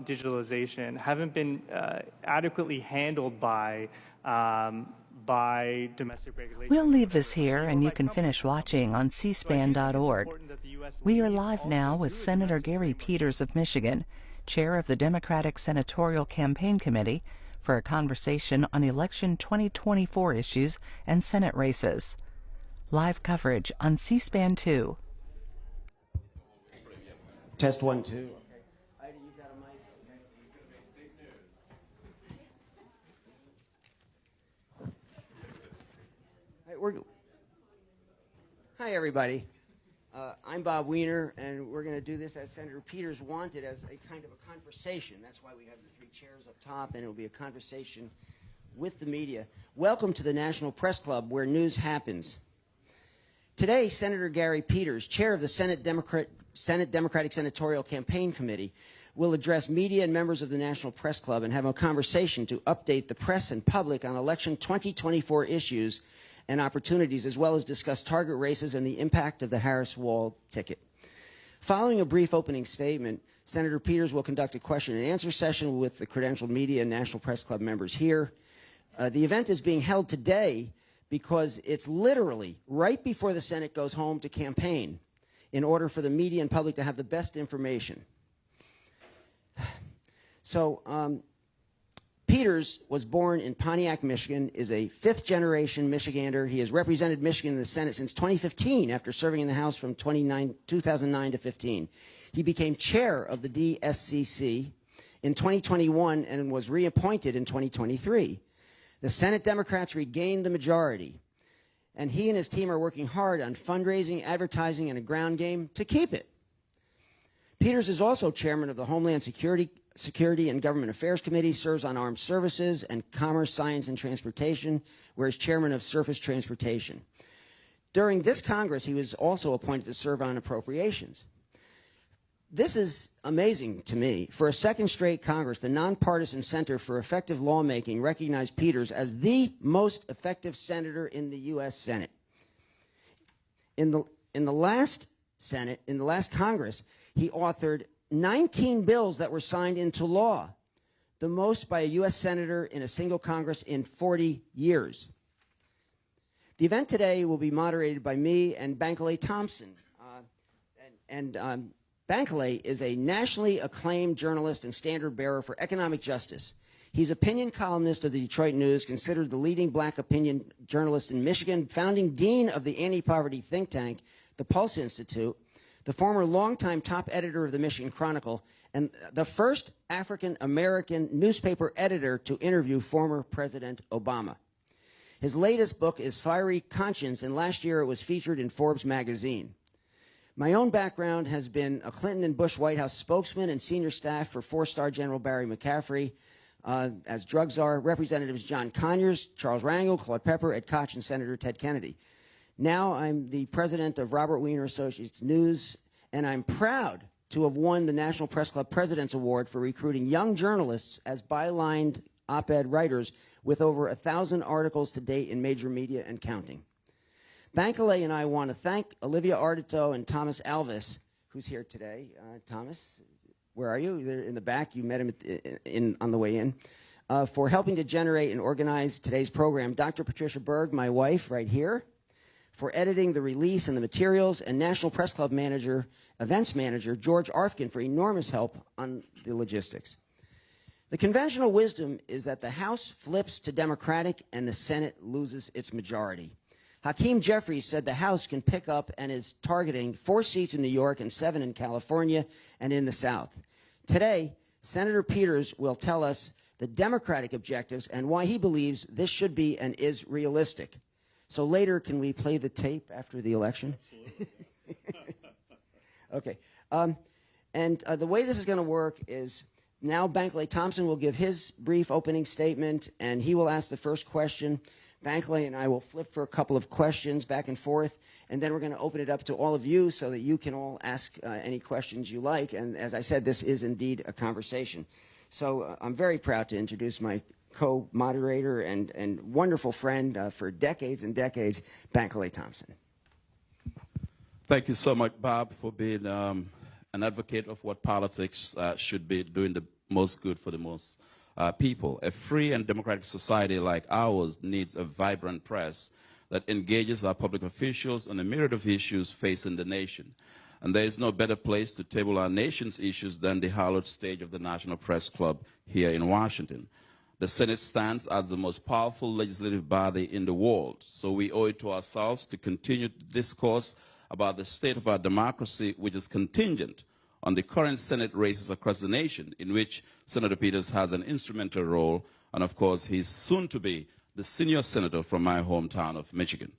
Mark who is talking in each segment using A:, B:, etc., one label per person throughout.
A: digitalization haven't been adequately handled by domestic regulation.
B: We'll leave this here, and you can finish watching on cspan.org. We are live now with Senator Gary Peters of Michigan, chair of the Democratic Senatorial Campaign Committee, for a conversation on election 2024 issues and Senate races. Live coverage on C-SPAN 2.
C: Test 1, 2. Okay. Aide, you've got a mic. Okay. He's going to make big news. Hi, everybody. I'm Bob Weiner, and we're going to do this as Senator Peters wanted, as a kind of a conversation. That's why we have the three chairs up top, and it will be a conversation with the media. Welcome to the National Press Club, where news happens. Today, Senator Gary Peters, chair of the Senate Democratic Senatorial Campaign Committee, will address media and members of the National Press Club and have a conversation to update the press and public on election 2024 issues and opportunities, as well as discuss target races and the impact of the Harris-Walz ticket. Following a brief opening statement, Senator Peters will conduct a question and answer session with the credentialed media and National Press Club members here. The event is being held today because it's literally right before the Senate goes home to campaign, in order for the media and public to have the best information. So, Peters was born in Pontiac, Michigan, is a fifth-generation Michigander. He has represented Michigan in the Senate since 2015 after serving in the House from 2009 to 15. He became chair of the DSCC in 2021 and was reappointed in 2023. The Senate Democrats regained the majority, and he and his team are working hard on fundraising, advertising, and a ground game to keep it. Peters is also chairman of the Homeland Security and Government Affairs Committee, serves on Armed Services and Commerce, Science, and Transportation, where he's chairman of Surface Transportation. During this Congress, he was also appointed to serve on Appropriations. This is amazing to me. For a second straight Congress, the Nonpartisan Center for Effective Lawmaking recognized Peters as the most effective senator in the U.S. Senate. In the last Congress, he authored 19 bills that were signed into law, the most by a U.S. senator in a single Congress in 40 years. The event today will be moderated by me and Bankole Thompson. Bankole is a nationally acclaimed journalist and standard bearer for economic justice. He's opinion columnist of the Detroit News, considered the leading black opinion journalist in Michigan, founding dean of the anti-poverty think tank, the Pulse Institute, the former longtime top editor of the Michigan Chronicle, and the first African-American newspaper editor to interview former President Obama. His latest book is Fiery Conscience, and last year it was featured in Forbes magazine. My own background has been a Clinton and Bush White House spokesman and senior staff for four-star General Barry McCaffrey, as drug czar, Representatives John Conyers, Charles Rangel, Claude Pepper, Ed Koch, and Senator Ted Kennedy. Now I'm the president of Robert Weiner Associates News, and I'm proud to have won the National Press Club President's Award for recruiting young journalists as bylined op-ed writers, with over 1,000 articles to date in major media and counting. Bankole and I want to thank Olivia Ardito and Thomas Alvis, who's here today. Thomas, where are you? You're in the back. You met him on the way in. For helping to generate and organize today's program. Dr. Patricia Berg, my wife, right here, for editing the release and the materials, and National Press Club events manager, George Arfkin, for enormous help on the logistics. The conventional wisdom is that the House flips to Democratic and the Senate loses its majority. Hakeem Jeffries said the House can pick up and is targeting 4 seats in New York and 7 in California and in the South. Today, Senator Peters will tell us the Democratic objectives and why he believes this should be and is realistic. So later, can we play the tape after the election? Okay. The way this is going to work is now Bankole Thompson will give his brief opening statement, and he will ask the first question. Bankole and I will flip for a couple of questions back and forth, and then we're going to open it up to all of you so that you can all ask any questions you like. And as I said, this is indeed a conversation. So I'm very proud to introduce my co-moderator and wonderful friend for decades and decades, Bankole Thompson.
D: Thank you so much, Bob, for being an advocate of what politics should be, doing the most good for the most people. A free and democratic society like ours needs a vibrant press that engages our public officials on a myriad of issues facing the nation. And there is no better place to table our nation's issues than the hallowed stage of the National Press Club here in Washington. The Senate stands as the most powerful legislative body in the world, so we owe it to ourselves to continue to discourse about the state of our democracy, which is contingent on the current Senate races across the nation, in which Senator Peters has an instrumental role, and of course, he's soon to be the senior senator from my hometown of Michigan.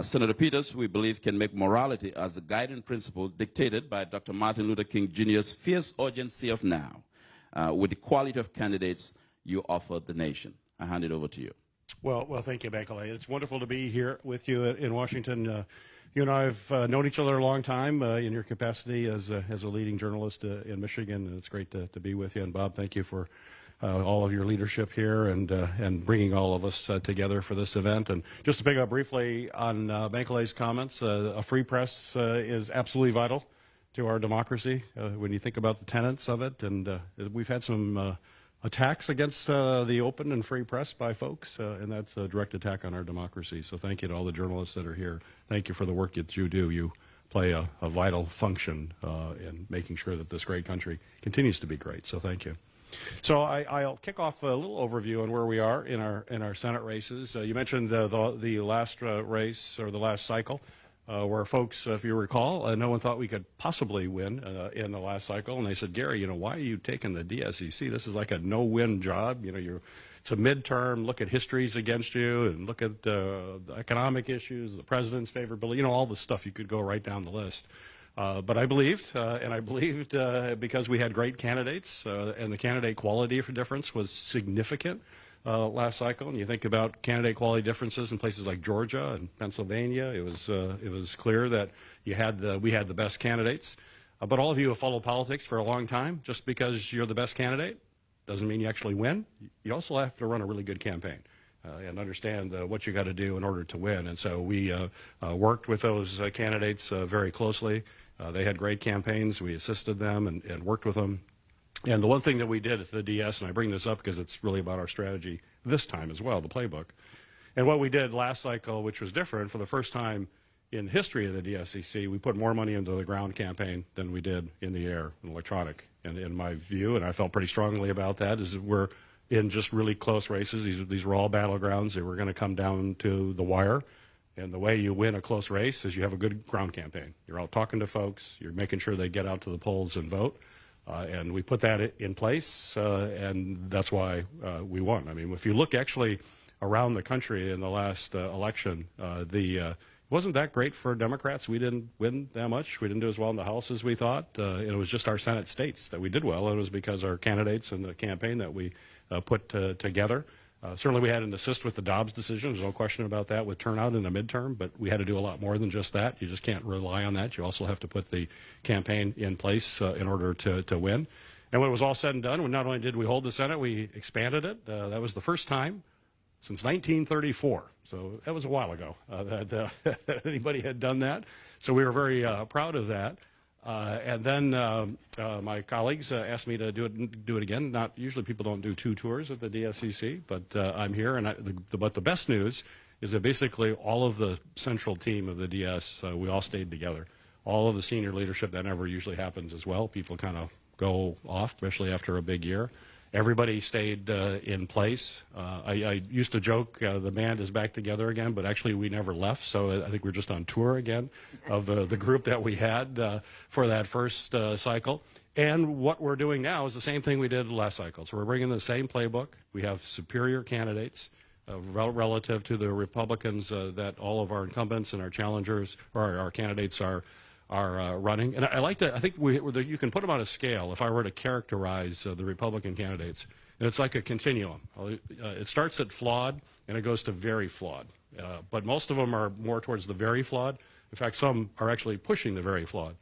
D: Senator Peters, we believe, can make morality as a guiding principle dictated by Dr. Martin Luther King Jr.'s fierce urgency of now, with the quality of candidates you offer the nation. I hand it over to you.
E: Well, thank you, Bankole. It's wonderful to be here with you in Washington. You and I have known each other a long time in your capacity as a leading journalist in Michigan, and it's great to be with you. And Bob, thank you for all of your leadership here and bringing all of us together for this event. And just to pick up briefly on Bankole's comments, a free press is absolutely vital to our democracy when you think about the tenets of it. And we've had some attacks against the open and free press by folks, and that's a direct attack on our democracy. So thank you to all the journalists that are here. Thank you for the work that you do. You play a vital function in making sure that this great country continues to be great. So thank you. So I'll kick off a little overview on where we are in our Senate races. You mentioned the last race, or the last cycle, where folks, if you recall, no one thought we could possibly win in the last cycle, and they said, Gary, why are you taking the DSCC? This is like a no-win job. It's a midterm. Look at histories against you, and look at the economic issues, the president's favorability, all the stuff. You could go right down the list. But I believed, and I believed because we had great candidates, and the candidate quality difference was significant last cycle. And you think about candidate quality differences in places like Georgia and Pennsylvania, it was clear that we had the best candidates. But all of you have followed politics for a long time. Just because you're the best candidate doesn't mean you actually win. You also have to run a really good campaign. And understand what you got to do in order to win. And so we worked with those candidates very closely. They had great campaigns. We assisted them and worked with them. And the one thing that we did at the DS, and I bring this up because it's really about our strategy this time as well, the playbook. And what we did last cycle, which was different, for the first time in the history of the DSCC, we put more money into the ground campaign than we did in the air and electronic. And in my view, and I felt pretty strongly about that, is that we're in just really close races. These were all battlegrounds. They were going to come down to the wire. And the way you win a close race is you have a good ground campaign. You're out talking to folks. You're making sure they get out to the polls and vote. And we put that in place, and that's why we won. I mean, if you look actually around the country in the last election, it wasn't that great for Democrats. We didn't win that much. We didn't do as well in the House as we thought. It was just our Senate states that we did well, and it was because our candidates and the campaign that we put together. Certainly we had an assist with the Dobbs decision. There's no question about that with turnout in the midterm, but we had to do a lot more than just that. You just can't rely on that. You also have to put the campaign in place in order to win. And when it was all said and done, not only did we hold the Senate, we expanded it. That was the first time since 1934. So that was a while ago that anybody had done that. So we were very proud of that. And then my colleagues asked me to do it again. Not usually people don't do 2 tours at the DSCC, but I'm here. And but the best news is that basically all of the central team of the DS, we all stayed together. All of the senior leadership, that never usually happens as well. People kind of go off, especially after a big year. Everybody stayed in place. I used to joke the band is back together again, but actually we never left, so I think we're just on tour again of the group that we had for that first cycle. And what we're doing now is the same thing we did last cycle. So we're bringing the same playbook. We have superior candidates relative to the Republicans that all of our incumbents and our challengers, or our candidates are running. And I think you can put them on a scale if I were to characterize the Republican candidates. And it's like a continuum. It starts at flawed and it goes to very flawed. But most of them are more towards the very flawed. In fact, some are actually pushing the very flawed.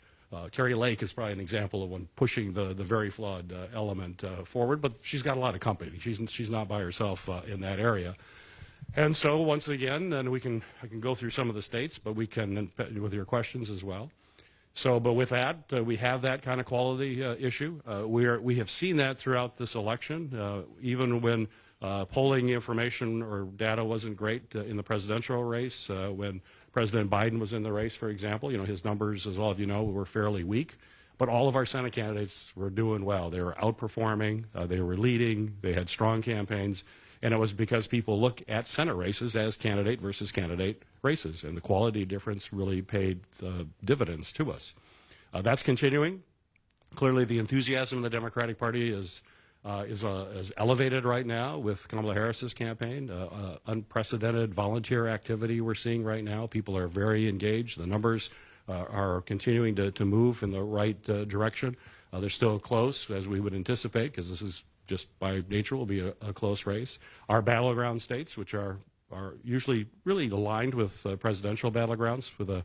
E: Carrie Lake is probably an example of one pushing the very flawed element forward, but she's got a lot of company. She's not by herself in that area. And so once again, and I can go through some of the states, but we can, with your questions as well. But with that, we have that kind of quality issue. We have seen that throughout this election, even when polling information or data wasn't great in the presidential race. When President Biden was in the race, for example, his numbers, as all of you know, were fairly weak. But all of our Senate candidates were doing well. They were outperforming. They were leading. They had strong campaigns. And it was because people look at Senate races as candidate versus candidate races. And the quality difference really paid dividends to us. That's continuing. Clearly, the enthusiasm in the Democratic Party is elevated right now with Kamala Harris's campaign. Unprecedented volunteer activity we're seeing right now. People are very engaged. The numbers are continuing to move in the right direction. They're still close, as we would anticipate, because this is just by nature will be a close race. Our battleground states, which are usually really aligned with presidential battlegrounds, with a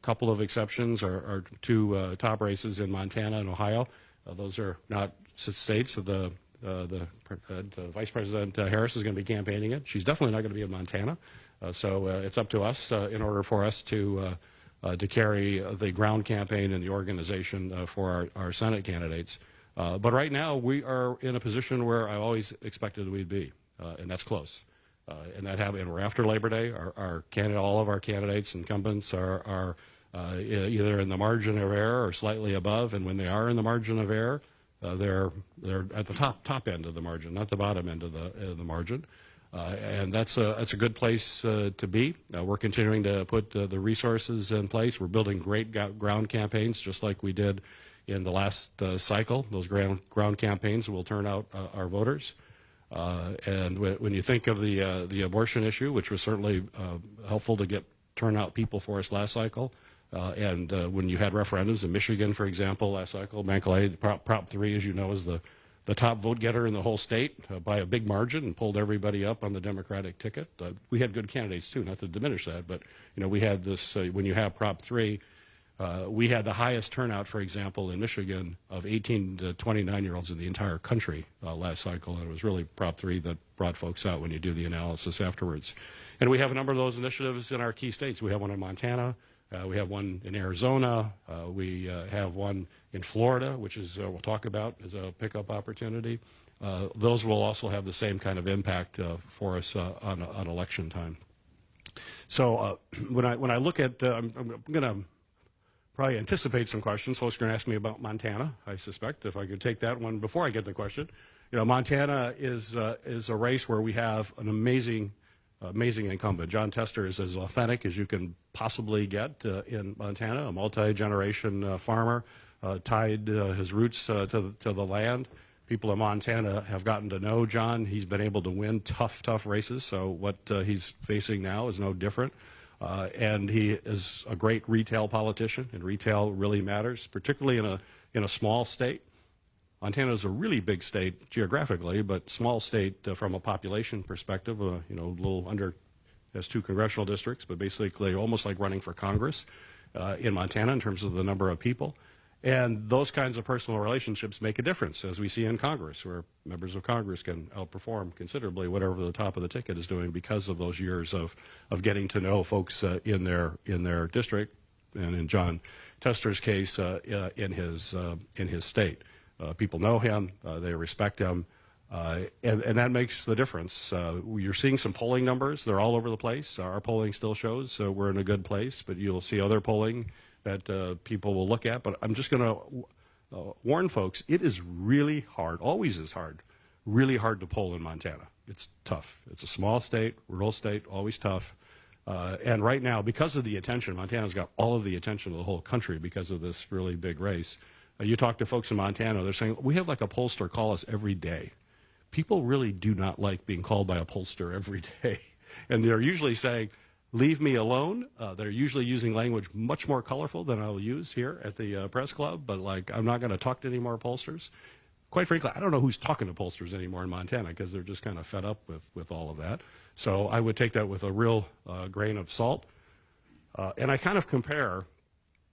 E: couple of exceptions, are two top races in Montana and Ohio. Those are not states that Vice President Harris is going to be campaigning in. She's definitely not going to be in Montana. So it's up to us in order for us to carry the ground campaign and the organization for our Senate candidates. But right now, we are in a position where I always expected we'd be, and that's close. And we're after Labor Day. All of our candidates, incumbents, are either in the margin of error or slightly above. And when they are in the margin of error, they're at the top end of the margin, not the bottom end of the margin. And that's a good place to be. We're continuing to put the resources in place. We're building great ground campaigns, just like we did in the last cycle. Those ground campaigns will turn out our voters. And when you think of the abortion issue, which was certainly helpful to turn out people for us last cycle, and when you had referendums in Michigan, for example, last cycle, Bankole, Prop 3, as you know, is the top vote getter in the whole state by a big margin and pulled everybody up on the Democratic ticket. We had good candidates, too, not to diminish that, but we had this, when you have Prop 3, we had the highest turnout, for example, in Michigan of 18 to 29-year-olds in the entire country last cycle, and it was really Prop 3 that brought folks out when you do the analysis afterwards. And we have a number of those initiatives in our key states. We have one in Montana. We have one in Arizona. We have one in Florida, which is we'll talk about as a pickup opportunity. Those will also have the same kind of impact for us on election time. So when I look at, I'm going to probably anticipate some questions. Folks are going to ask me about Montana, I suspect, if I could take that one before I get the question. Montana is a race where we have an amazing incumbent. Jon Tester is as authentic as you can possibly get in Montana, a multi-generation farmer, tied his roots to the land. People in Montana have gotten to know Jon. He's been able to win tough races, so what he's facing now is no different. And he is a great retail politician, and retail really matters, particularly in a small state. Montana is a really big state geographically, but small state from a population perspective. A little under, has 2 congressional districts, but basically almost like running for Congress in Montana in terms of the number of people. And those kinds of personal relationships make a difference, as we see in Congress, where members of Congress can outperform considerably whatever the top of the ticket is doing because of those years of getting to know folks in their district, and in Jon Tester's case, in his state. People know him, they respect him, and that makes the difference. You're seeing some polling numbers. They're all over the place. Our polling still shows we're in a good place, but you'll see other polling that people will look at. But I'm just going to warn folks, it is really hard, always is hard, really hard to poll in Montana. It's tough. It's a small state, rural state, always tough. And right now, because of the attention, Montana's got all of the attention of the whole country because of this really big race. You talk to folks in Montana, they're saying, we have like a pollster call us every day. People really do not like being called by a pollster every day. And they're usually saying, leave me alone. They're usually using language much more colorful than I'll use here at the press club, but like, I'm not going to talk to any more pollsters. Quite frankly, I don't know who's talking to pollsters anymore in Montana because they're just kind of fed up with all of that. So I would take that with a real grain of salt. And I kind of compare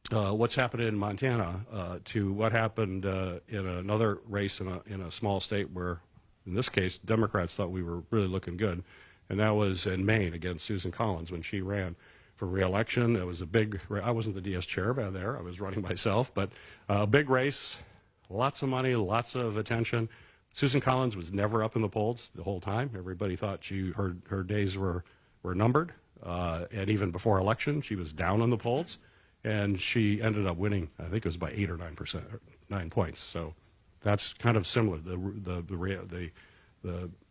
E: what's happening in Montana to what happened in another race in a small state where, in this case, Democrats thought we were really looking good, and that was in Maine against Susan Collins when she ran for re-election. It was a big, I wasn't the DS chair by there, I was running myself, but a big race, lots of money, lots of attention. Susan Collins was never up in the polls the whole time. Everybody thought her days were numbered. And even before election, she was down in the polls. And she ended up winning, I think it was by 8 or 9%, 9 points. So that's kind of similar. The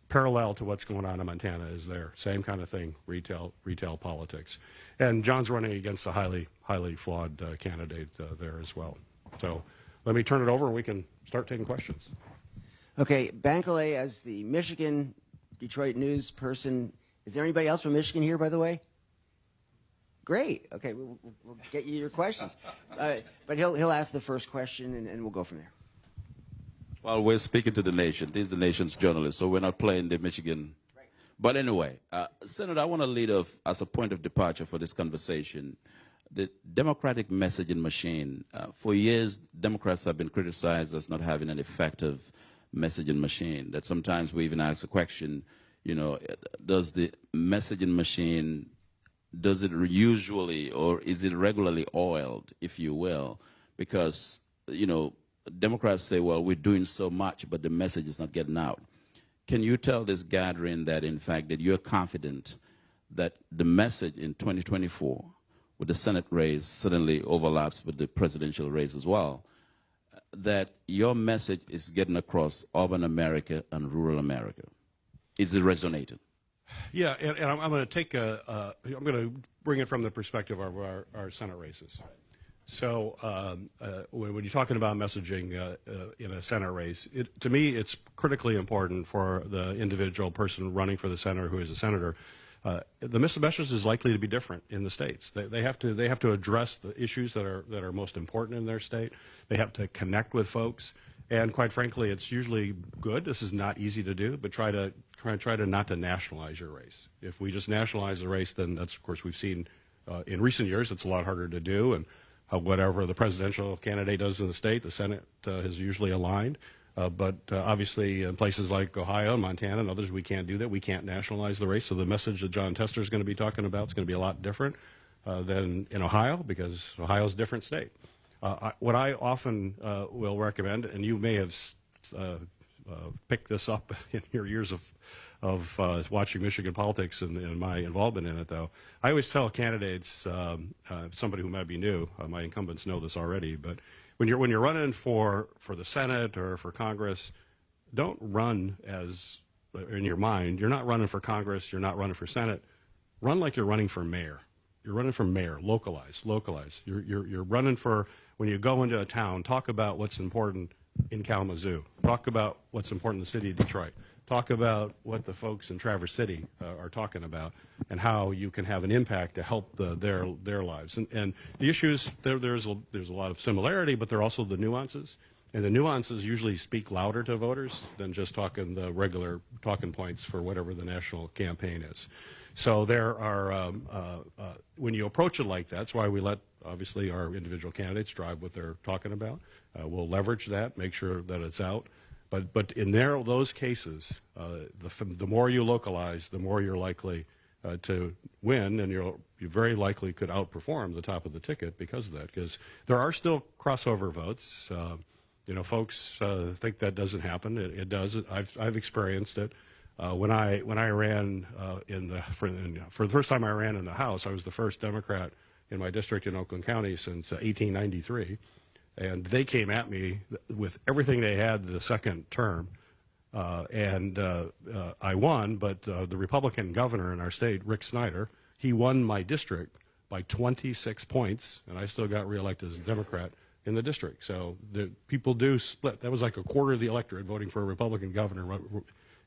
E: parallel to what's going on in Montana is there. Same kind of thing, retail politics. And John's running against a highly flawed candidate there as well. So let me turn it over and we can start taking questions.
C: Okay, Bankole, as the Michigan Detroit news person, is there anybody else from Michigan here, by the way? Great. Okay, we'll get you your questions. But he'll ask the first question, and we'll go from there.
D: Well, we're speaking to the nation. This is the nation's journalist, so we're not playing the Michigan. Right. But anyway, Senator, I want to lead off as a point of departure for this conversation. The Democratic messaging machine. For years, Democrats have been criticized as not having an effective messaging machine. That sometimes we even ask the question, you know, does the messaging machine, does it usually or is it regularly oiled, if you will? Because, you know, Democrats say, well, we're doing so much, but the message is not getting out. Can you tell this gathering that, in fact, that you're confident that the message in 2024 with the Senate race suddenly overlaps with the presidential race as well, that your message is getting across urban America and rural America? Is it resonating?
E: Yeah, and I'm going to take I'm going to bring it from the perspective of our Senate races. So when you're talking about messaging in a Senate race, to me, it's critically important for the individual person running for the Senate who is a senator. The message is likely to be different in the states. They have to address the issues that are most important in their state. They have to connect with folks, and quite frankly, it's usually good. This is not easy to do, but try to not to nationalize your race. If we just nationalize the race, then that's, of course, we've seen in recent years it's a lot harder to do, and whatever the presidential candidate does in the state, the Senate is usually aligned. But obviously in places like Ohio and Montana and others, we can't do that. We can't nationalize the race. So the message that John Tester is going to be talking about is going to be a lot different than in Ohio, because Ohio is a different state. What I often will recommend, and you may have picked this up in your years of watching Michigan politics and my involvement in it, though, I always tell candidates, somebody who might be new, my incumbents know this already, but when you're running for the Senate or for Congress, don't run as, in your mind, you're not running for Congress, you're not running for Senate. Run like you're running for mayor. You're running for mayor. Localize. You're running for, when you go into a town, talk about what's important in Kalamazoo. Talk about what's important in the city of Detroit. Talk about what the folks in Traverse City are talking about and how you can have an impact to help their lives. And the issues, there's a lot of similarity, but there are also the nuances. And the nuances usually speak louder to voters than just talking the regular talking points for whatever the national campaign is. So there are, when you approach it like that, that's why we let, obviously, our individual candidates drive what they're talking about. We'll leverage that, make sure that it's out. But in those cases, the more you localize, the more you're likely to win, and you very likely could outperform the top of the ticket because of that. Because there are still crossover votes. Folks think that doesn't happen. It does. I've experienced it. When I ran for the first time I ran in the House, I was the first Democrat in my district in Oakland County since 1893. And they came at me with everything they had the second term, and I won. But the Republican governor in our state, Rick Snyder, he won my district by 26 points, and I still got reelected as a Democrat in the district. So the people do split. That was like a quarter of the electorate voting for a Republican governor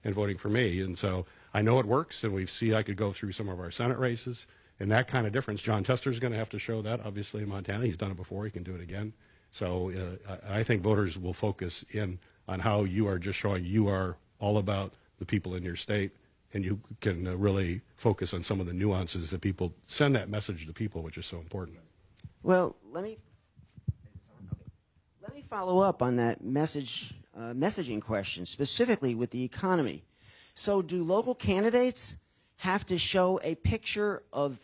E: and voting for me. And so I know it works, and I could go through some of our Senate races, and that kind of difference. John Tester is going to have to show that, obviously, in Montana. He's done it before. He can do it again. So I think voters will focus in on how you are just showing you are all about the people in your state, and you can really focus on some of the nuances that people send that message to people, which is so important.
C: Well, let me follow up on that messaging question, specifically with the economy. So do local candidates have to show a picture of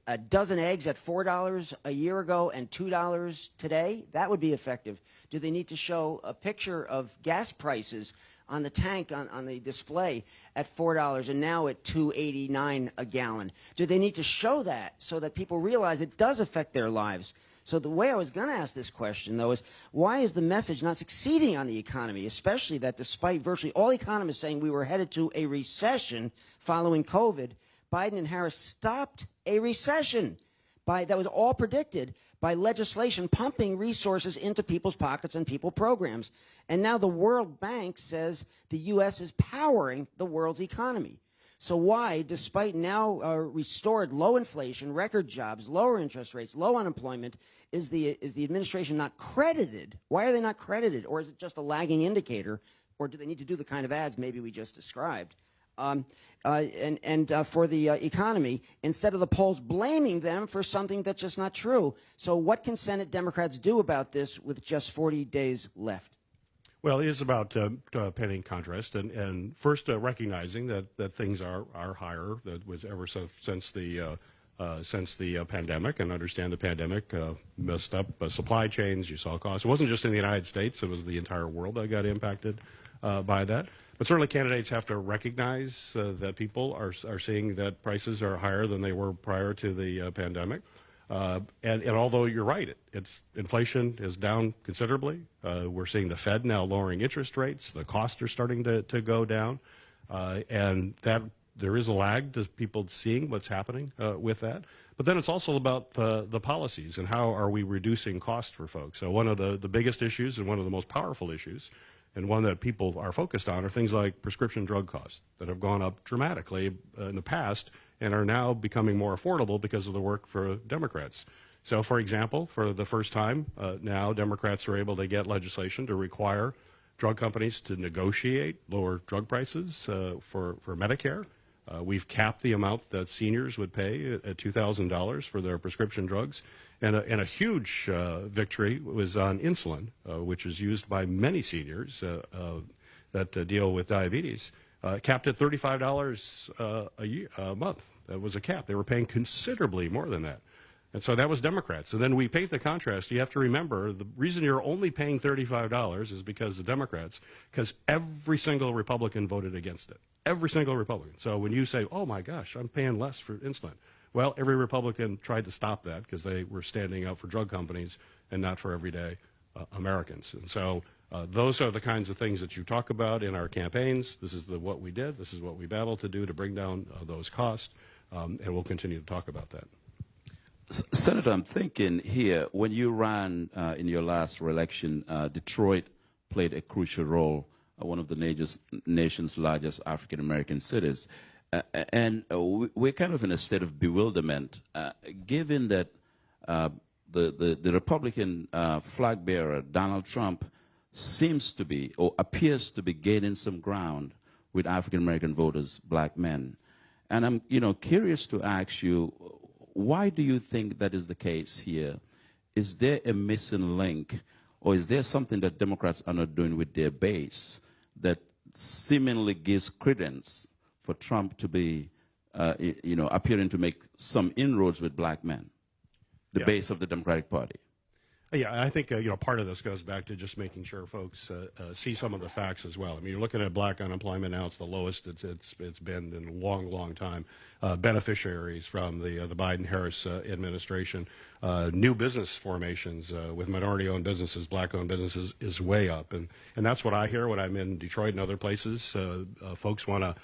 C: a dozen eggs at $4 a year ago and $2 today? That would be effective. Do they need to show a picture of gas prices on the tank on the display at $4 and now at $2.89 a gallon? Do they need to show that so that people realize it does affect their lives? So the way I was going to ask this question, though, is why is the message not succeeding on the economy, especially that despite virtually all economists saying we were headed to a recession following COVID, Biden and Harris stopped a recession that was all predicted by legislation pumping resources into people's pockets and people programs. And now the World Bank says the U.S. is powering the world's economy. So why, despite now restored low inflation, record jobs, lower interest rates, low unemployment, is the administration not credited? Why are they not credited? Or is it just a lagging indicator? Or do they need to do the kind of ads maybe we just described? For the economy, instead of the polls blaming them for something that's just not true. So what can Senate Democrats do about this with just 40 days left?
E: Well, it is about painting contrast and first recognizing that things are higher. That was ever since the pandemic, and understand the pandemic messed up supply chains. You saw costs. It wasn't just in the United States; it was the entire world that got impacted by that. But certainly, candidates have to recognize that people are seeing that prices are higher than they were prior to the pandemic. And although you're right, it's inflation is down considerably. We're seeing the Fed now lowering interest rates. The costs are starting to go down, and that there is a lag to people seeing what's happening with that. But then it's also about the policies and how are we reducing costs for folks. So one of the biggest issues and one of the most powerful issues, and one that people are focused on, are things like prescription drug costs that have gone up dramatically in the past and are now becoming more affordable because of the work for Democrats. So, for example, for the first time now, Democrats are able to get legislation to require drug companies to negotiate lower drug prices for Medicare. We've capped the amount that seniors would pay at $2,000 for their prescription drugs. And a huge victory was on insulin, which is used by many seniors that deal with diabetes, capped at $35 a month. That was a cap. They were paying considerably more than that. And so that was Democrats. And then we paint the contrast. You have to remember the reason you're only paying $35 is because the Democrats, because every single Republican voted against it. Every single Republican. So when you say, oh my gosh, I'm paying less for insulin. Well, every Republican tried to stop that because they were standing up for drug companies and not for everyday Americans. And so those are the kinds of things that you talk about in our campaigns. This is what we did. This is what we battled to do to bring down those costs. And we'll continue to talk about that.
D: Senator, I'm thinking here, when you ran in your last re-election, Detroit played a crucial role, one of the nation's largest African-American cities. And we're kind of in a state of bewilderment, given that the Republican flag bearer, Donald Trump, seems to be or appears to be gaining some ground with African-American voters, black men. And I'm curious to ask you, why do you think that is the case here? Is there a missing link, or is there something that Democrats are not doing with their base that seemingly gives credence for Trump to be, appearing to make some inroads with black men, the base of the Democratic Party?
E: Yeah, I think part of this goes back to just making sure folks see some of the facts as well. I mean, you're looking at black unemployment now; it's the lowest it's been in a long, long time. Beneficiaries from the Biden-Harris administration, new business formations with minority-owned businesses, black-owned businesses is way up, and that's what I hear when I'm in Detroit and other places. Folks want to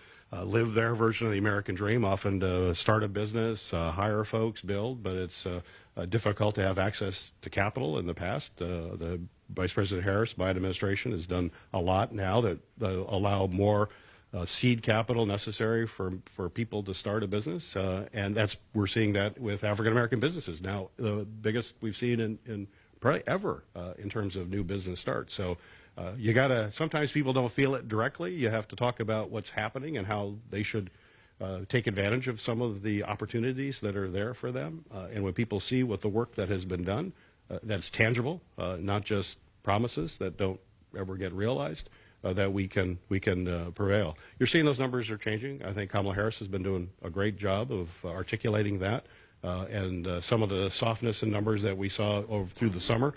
E: live their version of the American dream, often to start a business, hire folks, build, but it's difficult to have access to capital in the past. The Vice President Harris, Biden administration, has done a lot now that allow more seed capital necessary for people to start a business, and we're seeing that with African-American businesses now, the biggest we've seen in probably ever in terms of new business starts. So you gotta, sometimes people don't feel it directly. You have to talk about what's happening and how they should take advantage of some of the opportunities that are there for them. And when people see what the work that has been done, that's tangible, not just promises that don't ever get realized, that we can prevail. You're seeing those numbers are changing. I think Kamala Harris has been doing a great job of articulating that. and some of the softness in numbers that we saw through the summer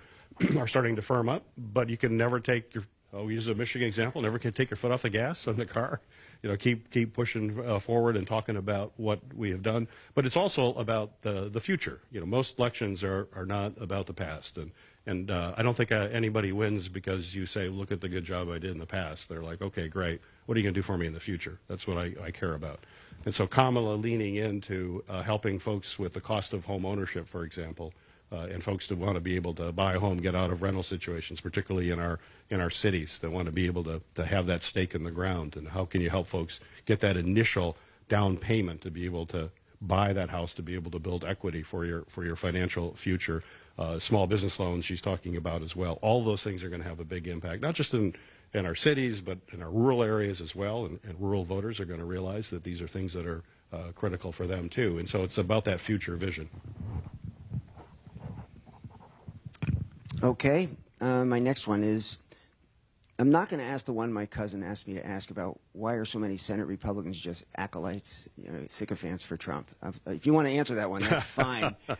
E: are starting to firm up. But you can never take your, we use a Michigan example, never can take your foot off the gas on the car. You know, keep pushing forward and talking about what we have done. But it's also about the future. You know, most elections are not about the past. And I don't think anybody wins because you say, look at the good job I did in the past. They're like, okay, great. What are you going to do for me in the future? That's what I care about. And so Kamala leaning into helping folks with the cost of home ownership, for example, and folks that want to be able to buy a home, get out of rental situations, particularly in our cities, that want to be able to have that stake in the ground. And how can you help folks get that initial down payment to be able to buy that house, to be able to build equity for your financial future? Small business loans she's talking about as well. All those things are going to have a big impact, not just in our cities, but in our rural areas as well. And rural voters are going to realize that these are things that are critical for them too. And so it's about that future vision.
C: Okay, my next one is, I'm not going to ask the one my cousin asked me to ask about why are so many Senate Republicans just acolytes, you know, sycophants for Trump. If you want to answer that one, that's fine. But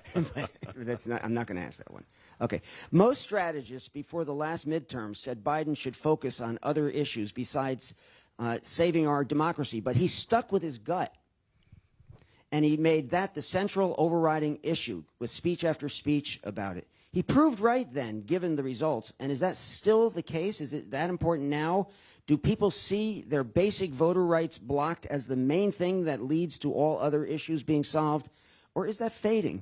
C: I'm not going to ask that one. Okay. Most strategists before the last midterm said Biden should focus on other issues besides saving our democracy, but he stuck with his gut. And he made that the central overriding issue with speech after speech about it. He proved right then, given the results. And is that still the case? Is it that important now? Do people see their basic voter rights blocked as the main thing that leads to all other issues being solved? Or is that fading?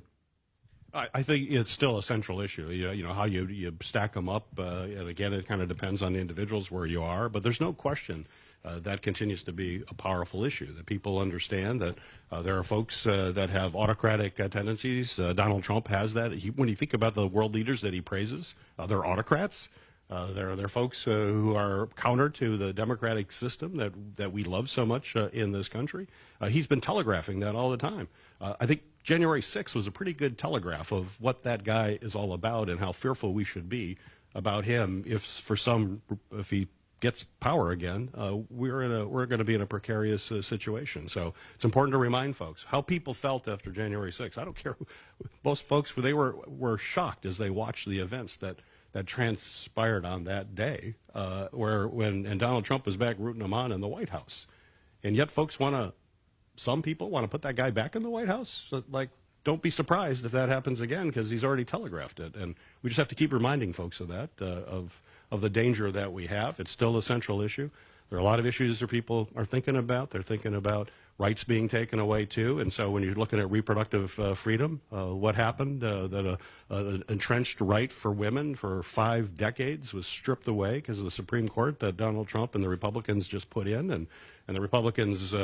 E: I think it's still a central issue. You know how you stack them up. And again, it kind of depends on the individuals where you are. But there's no question that continues to be a powerful issue, that people understand that there are folks that have autocratic tendencies. Donald Trump has that. When you think about the world leaders that he praises, they're autocrats. They're folks who are counter to the democratic system that we love so much in this country. He's been telegraphing that all the time. I think January 6th was a pretty good telegraph of what that guy is all about and how fearful we should be about him if he gets power again. We're going to be in a precarious situation. So it's important to remind folks how people felt after January 6th. I don't care. Most folks, they were shocked as they watched the events that transpired on that day, when Donald Trump was back rooting them on in the White House. And yet folks some people want to put that guy back in the White House. So, like, don't be surprised if that happens again, because he's already telegraphed it. And we just have to keep reminding folks of that, of the danger that we have. It's still a central issue. There are a lot of issues that people are thinking about. They're thinking about rights being taken away, too. And so when you're looking at reproductive freedom, what happened, that an entrenched right for women for 5 decades was stripped away because of the Supreme Court that Donald Trump and the Republicans just put in. And the Republicans,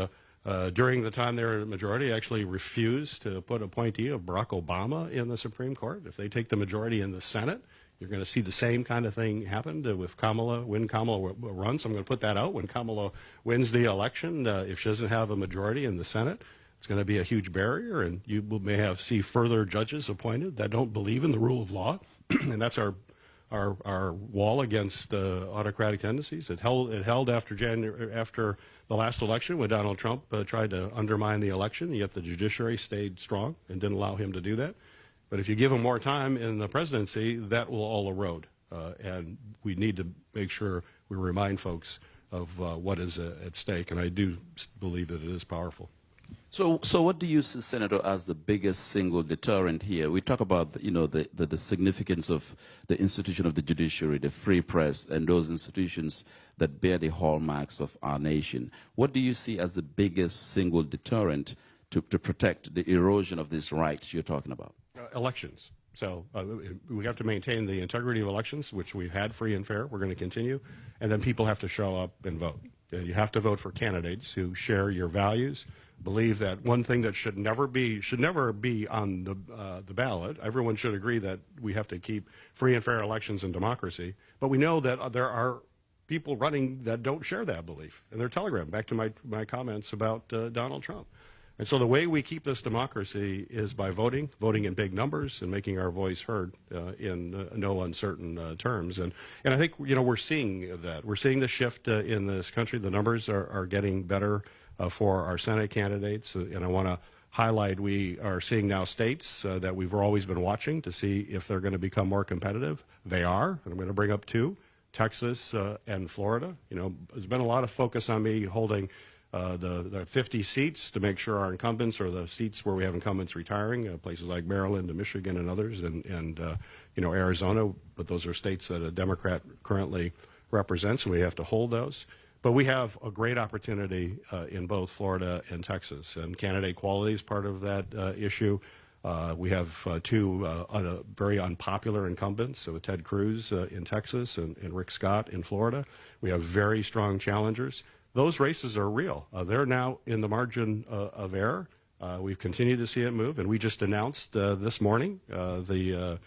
E: during the time they were in the majority, actually refused to put appointee of Barack Obama in the Supreme Court. If they take the majority in the Senate, you're going to see the same kind of thing happen with Kamala when Kamala runs. I'm going to put that out. When Kamala wins the election, if she doesn't have a majority in the Senate, it's going to be a huge barrier, and you may see further judges appointed that don't believe in the rule of law, and that's our wall against autocratic tendencies. It held after the last election when Donald Trump tried to undermine the election, yet the judiciary stayed strong and didn't allow him to do that. But if you give him more time in the presidency, that will all erode. And we need to make sure we remind folks of what is at stake. And I do believe that it is powerful.
D: So what do you see, Senator, as the biggest single deterrent here? We talk about, the significance of the institution of the judiciary, the free press, and those institutions that bear the hallmarks of our nation. What do you see as the biggest single deterrent to protect the erosion of these rights you're talking about?
E: Elections. So we have to maintain the integrity of elections, which we've had free and fair. We're going to continue. And then people have to show up and vote. You have to vote for candidates who share your values, believe that one thing that should never be on the ballot. Everyone should agree that we have to keep free and fair elections and democracy. But we know that there are people running that don't share that belief. And they're telegraphing, back to my comments about Donald Trump. And so the way we keep this democracy is by voting in big numbers and making our voice heard in no uncertain terms. And I think, we're seeing that. We're seeing the shift in this country. The numbers are getting better for our Senate candidates. And I want highlight, we are seeing now states that we've always been watching to see if they're going to become more competitive. They are, and I'm going to bring up two, Texas and Florida. You know, there's been a lot of focus on me holding the 50 seats to make sure our incumbents, or the seats where we have incumbents retiring, places like Maryland and Michigan and others, and you know, Arizona, but those are states that a Democrat currently represents, and we have to hold those. But we have a great opportunity in both Florida and Texas, and candidate quality is part of that issue. We have two very unpopular incumbents, so Ted Cruz in Texas and Rick Scott in Florida. We have very strong challengers. Those races are real. They're now in the margin of error. We've continued to see it move, and we just announced this morning the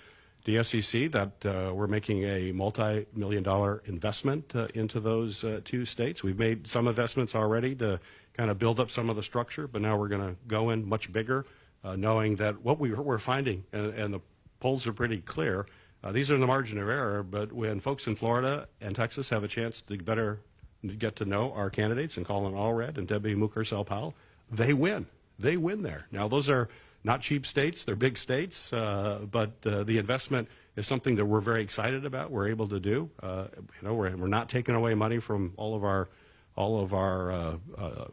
E: DSCC that we're making a multi-million-dollar investment into those two states. We've made some investments already to kind of build up some of the structure, but now we're going to go in much bigger, knowing that what we're finding, and the polls are pretty clear, these are in the margin of error, but when folks in Florida and Texas have a chance to better get to know our candidates, and Colin Allred and Debbie Mucarsel-Powell, they win. They win there. Now, those are not cheap states. They're big states, but the investment is something that we're very excited about. We're able to do. You know, we're not taking away money from all of our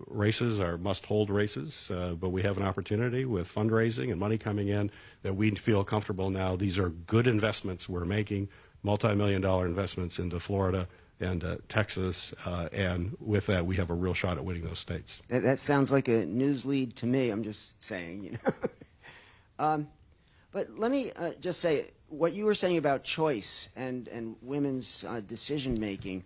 E: races, our must-hold races, but we have an opportunity with fundraising and money coming in that we feel comfortable now. These are good investments we're making, multi-million-dollar investments into Florida and Texas, and with that, we have a real shot at winning those states.
C: That sounds like a news lead to me. I'm just saying, you know. But let me just say, what you were saying about choice and women's decision making,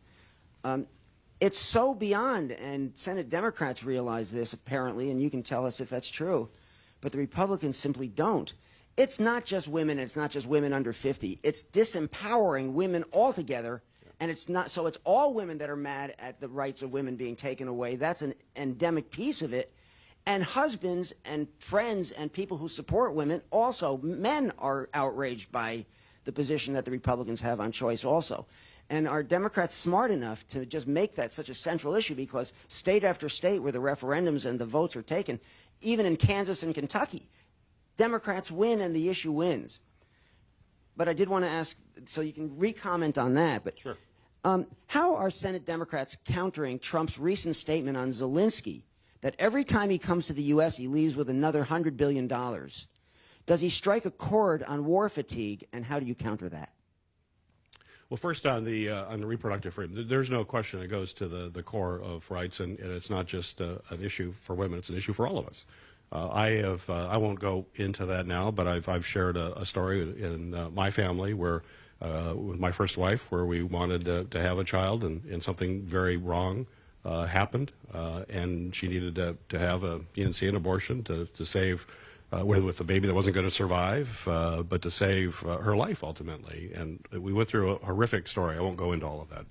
C: it's so beyond, and Senate Democrats realize this apparently, and you can tell us if that's true, but the Republicans simply don't. It's not just women, it's not just women under 50. It's disempowering women altogether. And it's not, so it's all women that are mad at the rights of women being taken away. That's an endemic piece of it. And husbands and friends and people who support women also, men are outraged by the position that the Republicans have on choice also. And are Democrats smart enough to just make that such a central issue? Because state after state where the referendums and the votes are taken, even in Kansas and Kentucky, Democrats win and the issue wins. But I did want to ask, so you can re-comment on that, but
E: Sure.
C: How are Senate Democrats countering Trump's recent statement on Zelensky that every time he comes to the U.S. he leaves with another $100 billion? Does he strike a chord on war fatigue, and how do you counter that?
E: Well, first on the reproductive freedom, there's no question it goes to the core of rights, and it's not just an issue for women; it's an issue for all of us. I won't go into that now, but I've shared a story in my family where. With my first wife, where we wanted to have a child, and something very wrong happened, and she needed to have a E&C, an abortion, to save, with a baby that wasn't going to survive, but to save her life ultimately. And we went through a horrific story. I won't go into all of that,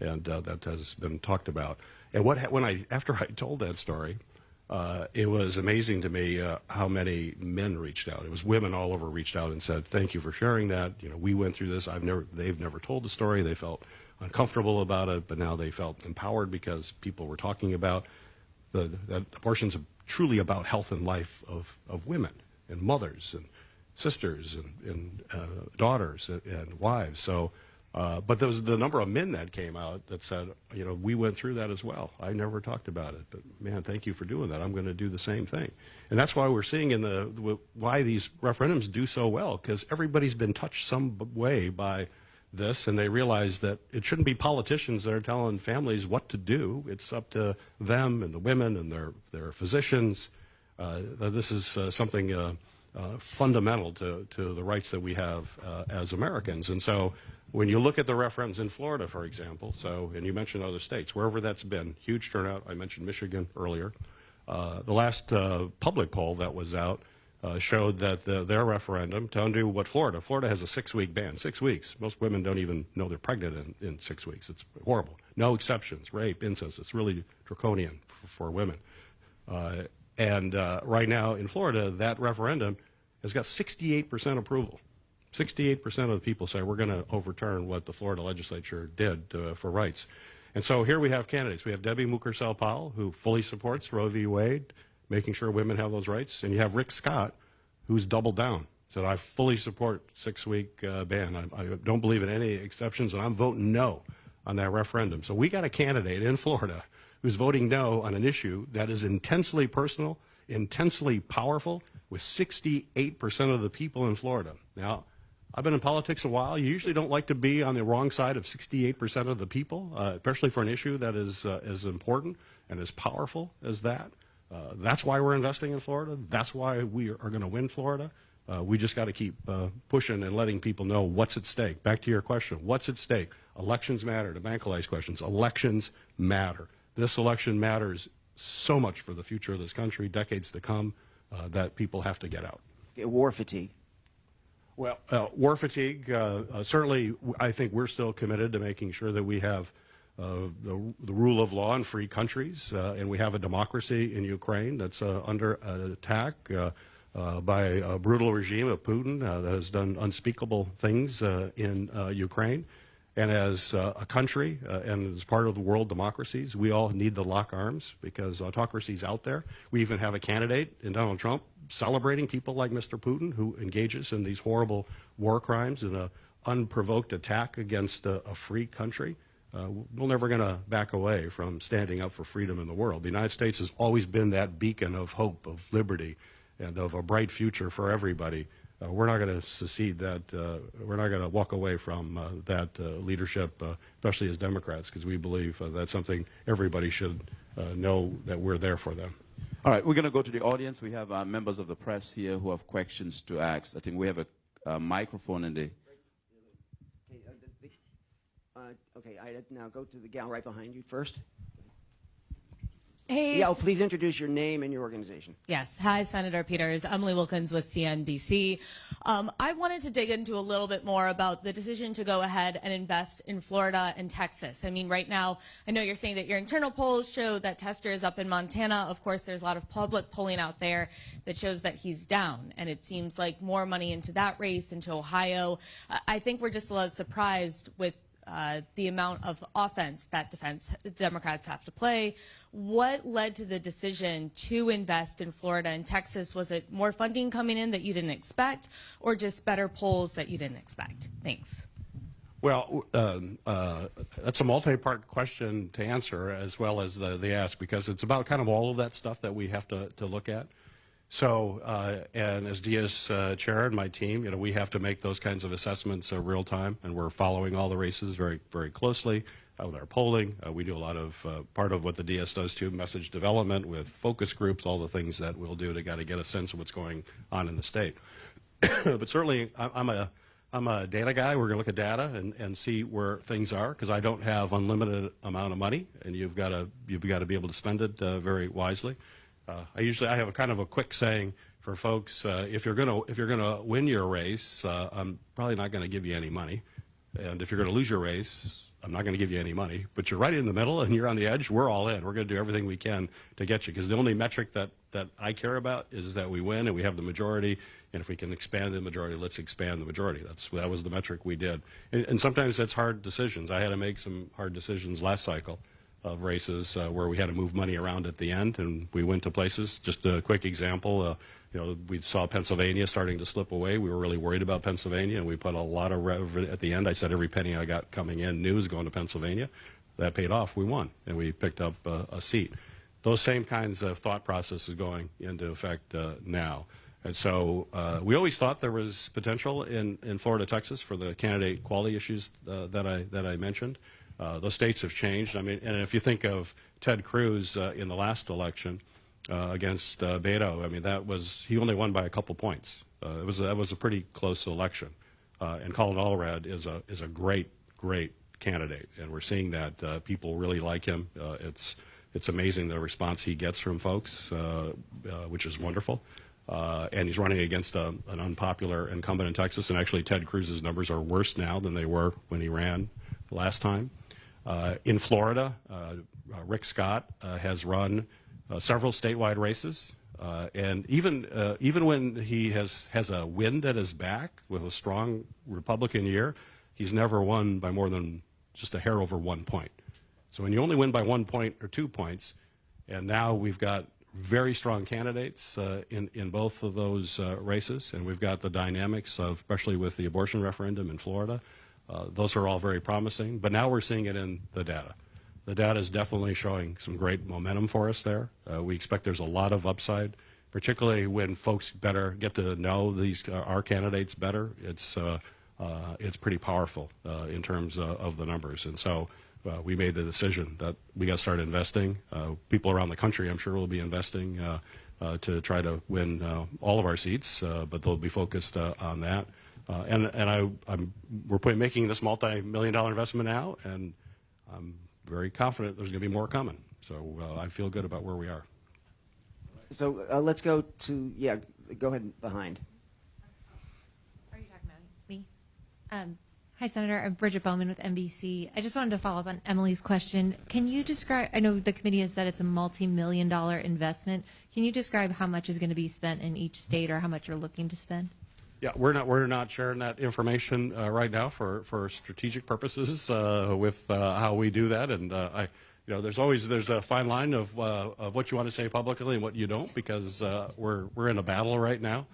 E: and that has been talked about. And after I told that story, it was amazing to me how many men reached out. It was women all over reached out and said, "Thank you for sharing that. You know, we went through this. They've never told the story. They felt uncomfortable about it, but now they felt empowered because people were talking about that abortion's truly about health and life of women and mothers and sisters and daughters and wives." So. But there was the number of men that came out that said, you know, we went through that as well. I never talked about it, but man, thank you for doing that. I'm going to do the same thing. And that's why we're seeing why these referendums do so well, because everybody's been touched some way by this, and they realize that it shouldn't be politicians that are telling families what to do. It's up to them and the women and their physicians. This is something fundamental to the rights that we have as Americans. And so when you look at the referendums in Florida, for example, and you mentioned other states, wherever that's been, huge turnout. I mentioned Michigan earlier. The last public poll that was out showed that their referendum, to undo what Florida has a 6-week ban, 6 weeks. Most women don't even know they're pregnant in 6 weeks. It's horrible. No exceptions, rape, incest. It's really draconian for women. And right now in Florida, that referendum has got 68% approval. 68% of the people say we're going to overturn what the Florida legislature did for rights. And so here we have candidates. We have Debbie Mucarsel-Powell, who fully supports Roe v. Wade, making sure women have those rights. And you have Rick Scott, who's doubled down, said, I fully support 6-week ban. I don't believe in any exceptions, and I'm voting no on that referendum. So we got a candidate in Florida who's voting no on an issue that is intensely personal, intensely powerful, with 68% of the people in Florida. Now, I've been in politics a while. You usually don't like to be on the wrong side of 68% of the people, especially for an issue that is as important and as powerful as that. That's why we're investing in Florida. That's why we are going to win Florida. We just got to keep pushing and letting people know what's at stake. Back to your question, what's at stake? Elections matter. To Bankole's questions, elections matter. This election matters so much for the future of this country, decades to come, that people have to get out.
C: War fatigue.
E: Well, war fatigue, certainly I think we're still committed to making sure that we have the rule of law in free countries, and we have a democracy in Ukraine that's under attack by a brutal regime of Putin that has done unspeakable things in Ukraine. And as a country and as part of the world democracies, we all need to lock arms because autocracy's out there. We even have a candidate in Donald Trump celebrating people like Mr. Putin, who engages in these horrible war crimes and an unprovoked attack against a free country. We're never going to back away from standing up for freedom in the world. The United States has always been that beacon of hope, of liberty, and of a bright future for everybody. We're not going to secede that. We're not going to walk away from that leadership, especially as Democrats, because we believe that's something everybody should know, that we're there for them.
D: All right, we're going to go to the audience. We have members of the press here who have questions to ask. I think we have a microphone in the...
C: Okay, Ida, now go to the gal right behind you first.
F: Hey.
C: Yeah, please introduce your name and your organization.
F: Yes. Hi, Senator Peters. Emily Wilkins with CNBC. I wanted to dig into a little bit more about the decision to go ahead and invest in Florida and Texas. I mean, right now, I know you're saying that your internal polls show that Tester is up in Montana. Of course, there's a lot of public polling out there that shows that he's down. And it seems like more money into that race, into Ohio. I think we're just a little surprised with the amount of offense that Democrats have to play. What led to the decision to invest in Florida and Texas? Was it more funding coming in that you didn't expect, or just better polls that you didn't expect? Thanks.
E: Well, that's a multi-part question to answer, as well as the ask, because it's about kind of all of that stuff that we have to look at. So, and as DS chair and my team, you know, we have to make those kinds of assessments real time, and we're following all the races very, very closely with our polling. We do a lot of part of what the DS does too, message development with focus groups, all the things that we'll do to get a sense of what's going on in the state. But certainly, I'm a data guy. We're going to look at data and see where things are, because I don't have unlimited amount of money, and you've got to be able to spend it very wisely. I have a kind of a quick saying for folks: if you're gonna win your race, I'm probably not going to give you any money, and if you're going to lose your race, I'm not going to give you any money. But you're right in the middle, and you're on the edge. We're all in. We're going to do everything we can to get you, because the only metric that I care about is that we win and we have the majority. And if we can expand the majority, let's expand the majority. That was the metric we did. And sometimes that's hard decisions. I had to make some hard decisions last cycle of races where we had to move money around at the end, and we went to places. Just a quick example, you know, we saw Pennsylvania starting to slip away. We were really worried about Pennsylvania, and we put a lot of at the end. I said every penny I got coming in new is going to Pennsylvania. That paid off. We won, and we picked up a seat. Those same kinds of thought processes going into effect now. And so we always thought there was potential in Florida, Texas, for the candidate quality issues that I mentioned. Those states have changed. I mean, and if you think of Ted Cruz in the last election against Beto, I mean, he only won by a couple points. That was a pretty close election. And Colin Allred is a great candidate, and we're seeing that people really like him. It's amazing the response he gets from folks, which is wonderful. And he's running against an unpopular incumbent in Texas, and actually Ted Cruz's numbers are worse now than they were when he ran last time. In Florida, Rick Scott has run several statewide races, and even when he has a wind at his back with a strong Republican year, he's never won by more than just a hair over 1 point. So when you only win by 1 point or 2 points, and now we've got very strong candidates in both of those races, and we've got the dynamics of, especially with the abortion referendum in Florida. Those are all very promising, but now we're seeing it in the data. The data is definitely showing some great momentum for us there. We expect there's a lot of upside, particularly when folks better get to know our candidates better. It's pretty powerful in terms of the numbers, and so we made the decision that we got to start investing. People around the country, I'm sure, will be investing to try to win all of our seats, but they'll be focused on that. We're making this multi-million-dollar investment now, and I'm very confident there's going to be more coming. So I feel good about where we are.
C: So let's go to, go ahead behind.
G: Are you talking about me? Hi, Senator. I'm Bridget Bowman with NBC. I just wanted to follow up on Emily's question. Can you describe, I know the committee has said it's a multi-million-dollar investment. Can you describe how much is going to be spent in each state or how much you're looking to spend?
E: Yeah, we're not sharing that information right now for strategic purposes with how we do that, and there's a fine line of what you want to say publicly and what you don't, because we're in a battle right now.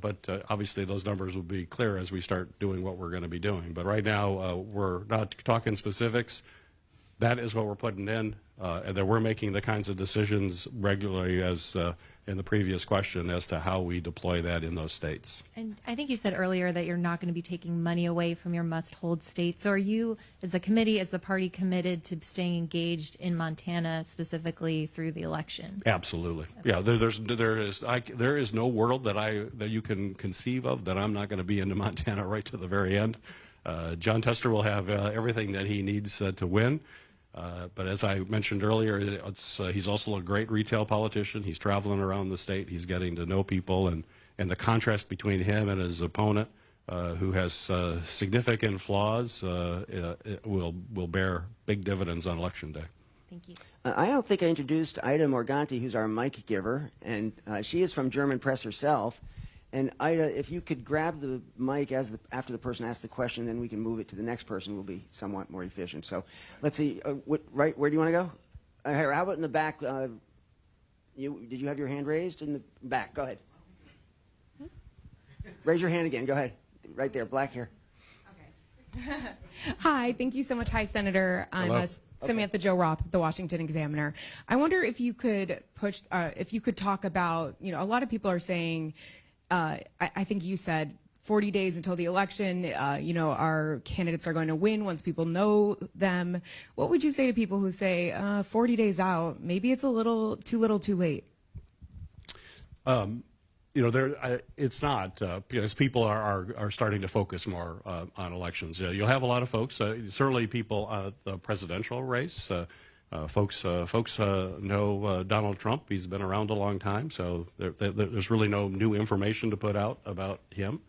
E: But obviously those numbers will be clear as we start doing what we're going to be doing. But right now we're not talking specifics. That is what we're putting in, and that we're making the kinds of decisions regularly as in the previous question as to how we deploy that in those states.
G: And I think you said earlier that you're not going to be taking money away from your must-hold states. So are you, as the committee, as the party, committed to staying engaged in Montana specifically through the election?
E: Absolutely. Yeah, there is no world that you can conceive of that I'm not going to be into Montana right to the very end. John Tester will have everything that he needs to win. But as I mentioned earlier, he's also a great retail politician. He's traveling around the state. He's getting to know people, and the contrast between him and his opponent, who has significant flaws, will bear big dividends on Election Day.
G: Thank you.
C: I don't think I introduced Aide Morganti, who's our mic giver, and she is from German Press herself. And Aide, if you could grab the mic after the person asks the question, then we can move it to the next person. We'll be somewhat more efficient. So let's see. Where do you want to go? How about in the back? Did you have your hand raised in the back? Go ahead. Raise your hand again. Go ahead. Right there, black hair.
H: Okay. Hi. Thank you so much. Hi, Senator. I'm Samantha Jo Roth, the Washington Examiner. I wonder if you could talk about, a lot of people are saying, I think you said 40 days until the election, our candidates are going to win once people know them. What would you say to people who say 40 days out, maybe it's a little too late?
E: It's not, because people are starting to focus more on elections. You'll have a lot of folks, certainly people on the presidential race. Folks know Donald Trump. He's been around a long time, so there's really no new information to put out about him.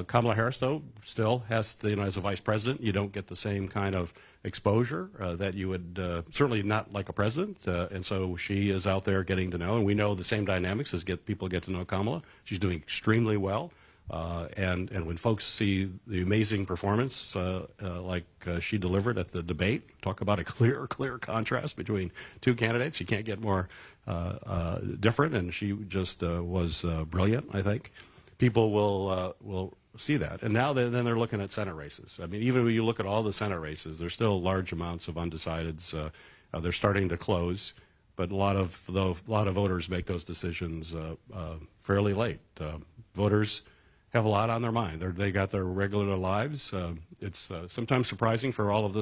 E: Kamala Harris, though, still has to, as a vice president, you don't get the same kind of exposure that you would, certainly not like a president, and so she is out there getting to know, and we know the same dynamics as people get to know Kamala. She's doing extremely well. And when folks see the amazing performance like she delivered at the debate, talk about a clear contrast between two candidates. You can't get more different, and she just was brilliant, I think. People will see that. And now then they're looking at Senate races. I mean, even when you look at all the Senate races, there's still large amounts of undecideds. They're starting to close, but a lot of voters make those decisions fairly late. Voters have a lot on their mind. They got their regular lives. It's sometimes surprising for all of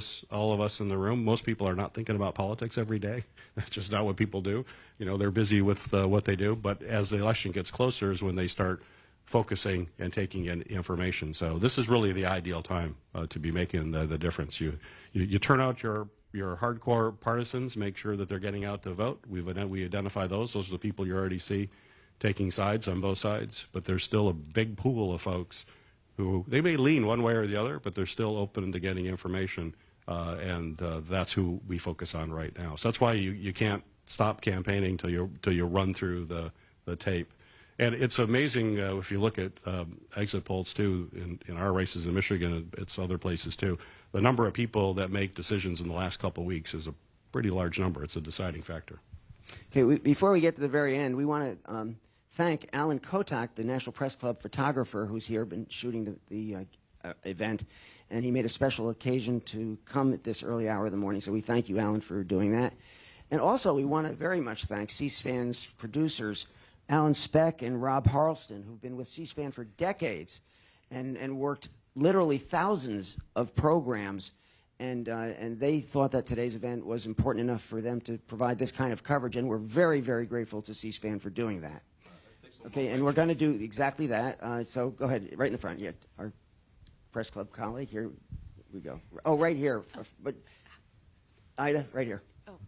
E: us in the room. Most people are not thinking about politics every day. That's just not what people do. They're busy with what they do. But as the election gets closer is when they start focusing and taking in information. So this is really the ideal time to be making the difference. You turn out your hardcore partisans, make sure that they're getting out to vote. We identify those. Those are the people you already see taking sides on both sides, but there's still a big pool of folks who they may lean one way or the other, but they're still open to getting information, and that's who we focus on right now. So that's why you can't stop campaigning till you run through the tape. And it's amazing if you look at exit polls too in our races in Michigan and it's other places too. The number of people that make decisions in the last couple of weeks is a pretty large number. It's a deciding factor.
C: Okay, before we get to the very end, we want to thank Alan Kotak, the National Press Club photographer who's here, been shooting the event, and he made a special occasion to come at this early hour of the morning, so we thank you, Alan, for doing that. And also, we want to very much thank C-SPAN's producers, Alan Speck and Rob Harleston, who've been with C-SPAN for decades and worked literally thousands of programs, and they thought that today's event was important enough for them to provide this kind of coverage, and we're very, very grateful to C-SPAN for doing that. Okay, and we're going to do exactly that. So go ahead, right in the front. Yeah, our press club colleague, here we go. Oh, right here. But Ida, right here. Oh, okay.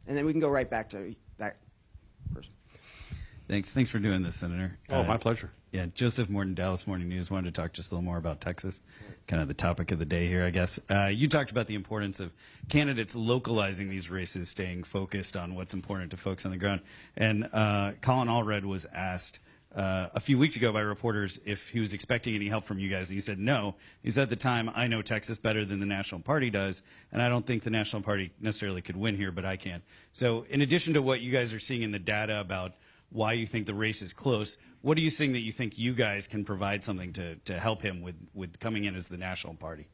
C: And then we can go right back to that person.
I: Thanks for doing this, Senator.
E: Oh, my pleasure.
I: Yeah, Joseph Morton, Dallas Morning News. Wanted to talk just a little more about Texas, kind of the topic of the day here, I guess. You talked about the importance of candidates localizing these races, staying focused on what's important to folks on the ground. And Colin Allred was asked a few weeks ago by reporters if he was expecting any help from you guys, and he said no. He said at the time, I know Texas better than the National Party does, and I don't think the National Party necessarily could win here, but I can. So in addition to what you guys are seeing in the data about why you think the race is close, what are you seeing that you think you guys can provide something to help him with coming in as the National Party?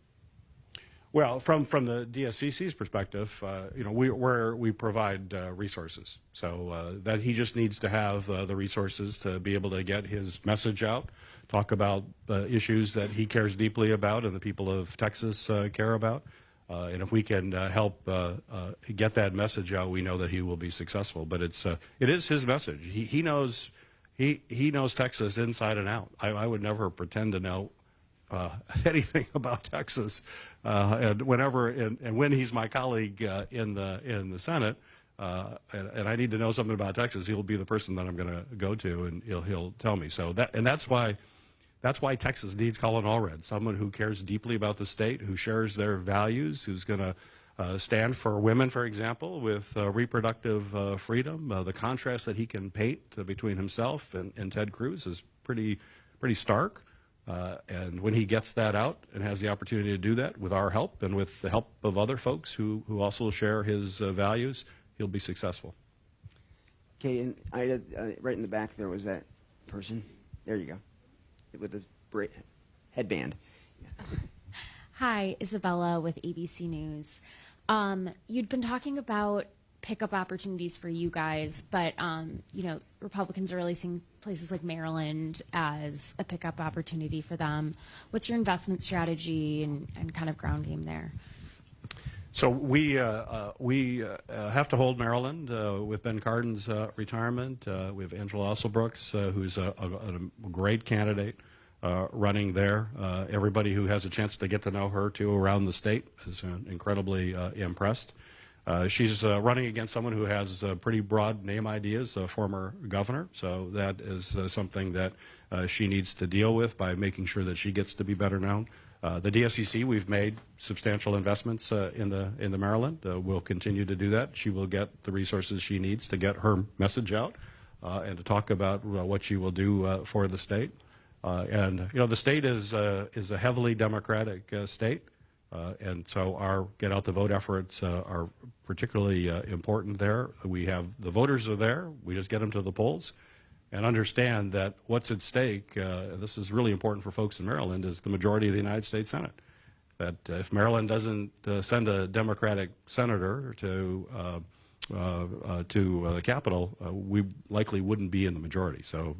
E: Well, from the DSCC's perspective, we provide resources. So that he just needs to have the resources to be able to get his message out, talk about issues that he cares deeply about and the people of Texas care about. And if we can help get that message out, we know that he will be successful. But it is his message. He knows Texas inside and out. I would never pretend to know anything about Texas. And when he's my colleague in the Senate, and I need to know something about Texas, he'll be the person that I'm going to go to, and he'll tell me. So that's why Texas needs Colin Allred, someone who cares deeply about the state, who shares their values, who's going to stand for women, for example, with reproductive freedom. The contrast that he can paint between himself and Ted Cruz is pretty stark. And when he gets that out and has the opportunity to do that with our help and with the help of other folks who also share his values, he'll be successful.
C: Okay, and Ida, right in the back there was that person. There you go. With the headband. Yeah.
J: Hi, Isabella with ABC News. You'd been talking about pickup opportunities for you guys, but Republicans are really seeing places like Maryland as a pickup opportunity for them. What's your investment strategy and kind of ground game there?
E: So we have to hold Maryland with Ben Cardin's retirement. We have Angela Osselbrooks, who's a great candidate running there. Everybody who has a chance to get to know her, too, around the state is incredibly impressed. She's running against someone who has pretty broad name ideas, a former governor. So that is something that she needs to deal with by making sure that she gets to be better known. The DSCC, we've made substantial investments in the Maryland. We'll continue to do that. She will get the resources she needs to get her message out and to talk about what she will do for the state. The state is a heavily Democratic state, and so our get out the vote efforts are particularly important there. We have the voters are there. We just get them to the polls. And understand that what's at stake, this is really important for folks in Maryland, is the majority of the United States Senate. That if Maryland doesn't send a Democratic senator to the Capitol, we likely wouldn't be in the majority. So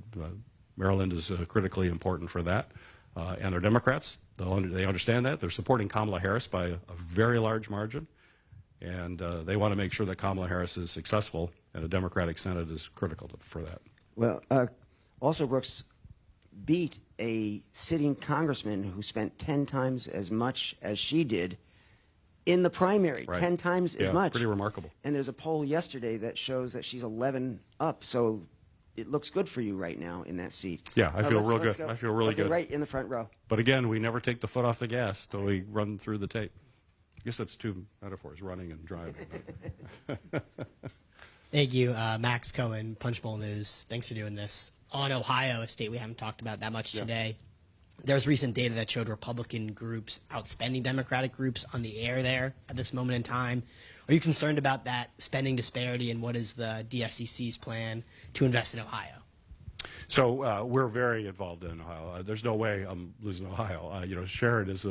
E: Maryland is critically important for that. And they're Democrats. They understand that. They're supporting Kamala Harris by a very large margin. And they want to make sure that Kamala Harris is successful, and a Democratic Senate is critical for that.
C: Well, Osselbrooks beat a sitting congressman who spent 10 times as much as she did in the primary,
E: right.
C: 10 times as much.
E: Pretty remarkable.
C: And there's a poll yesterday that shows that she's 11 up, so it looks good for you right now in that seat.
E: Yeah, I feel real good. I feel really good.
C: Right in the front row.
E: But again, we never take the foot off the gas till we run through the tape. I guess that's two metaphors, running and driving.
K: Thank you, Max Cohen, Punchbowl News. Thanks for doing this. On Ohio, a state we haven't talked about that much today. There's recent data that showed Republican groups outspending Democratic groups on the air there at this moment in time. Are you concerned about that spending disparity, and what is the DSCC's plan to invest in Ohio?
E: So we're very involved in Ohio. There's no way I'm losing Ohio. Sherrod is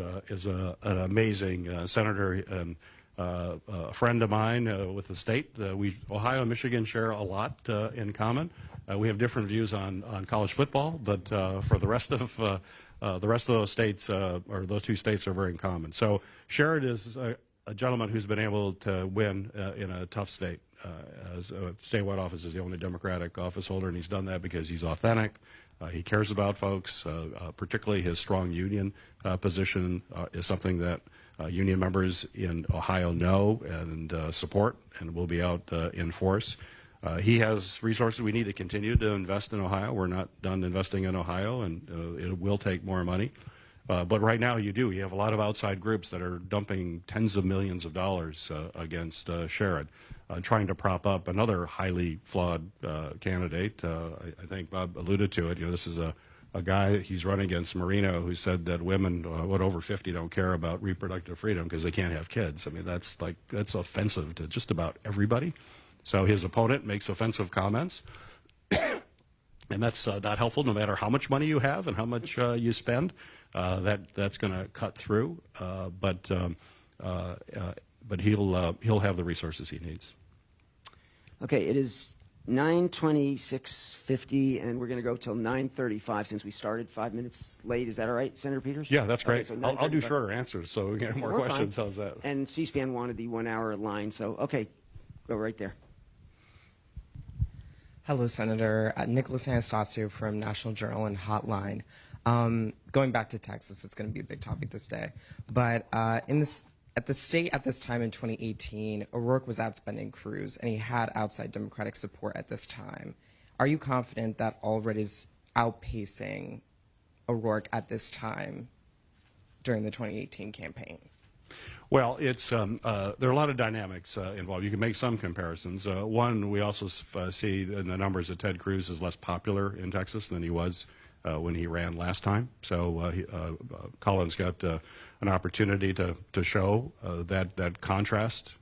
E: an amazing senator and a friend of mine with the state. Ohio and Michigan share a lot in common. We have different views on college football, but for the rest of those states, or those two states, are very in common. So Sherrod is a gentleman who's been able to win in a tough state. As a statewide office is the only Democratic office holder, and he's done that because he's authentic. He cares about folks, particularly his strong union position is something that union members in Ohio know and support and will be out in force. He has resources we need to continue to invest in Ohio. We're not done investing in Ohio, and it will take more money. But right now you have a lot of outside groups that are dumping tens of millions of dollars against Sherrod, trying to prop up another highly flawed candidate. I think Bob alluded to it. This is a guy, he's running against Marino, who said that women over 50 don't care about reproductive freedom because they can't have kids. I mean, that's offensive to just about everybody. So his opponent makes offensive comments. And that's not helpful, no matter how much money you have and how much you spend. That's going to cut through, but he'll have the resources he needs.
C: Okay, it is 9:26:50, and we're going to go till 9:35 since we started 5 minutes late. Is that all right, Senator Peters?
E: Yeah, that's great.
C: Okay, so
E: I'll do shorter answers so we get more
C: We're
E: questions.
C: fine.
E: How's that?
C: And C-SPAN wanted the 1 hour line, so okay, go right there.
L: Hello, Senator. Nicholas Anastasio from National Journal and Hotline. Going back to Texas, it's going to be a big topic this day. But at the state at this time in 2018, O'Rourke was outspending Cruz, and he had outside Democratic support at this time. Are you confident that Allred is outpacing O'Rourke at this time during the 2018 campaign?
E: Well, it's there are a lot of dynamics involved. You can make some comparisons. One, we also see in the numbers that Ted Cruz is less popular in Texas than he was when he ran last time. So Colin's got an opportunity to show that contrast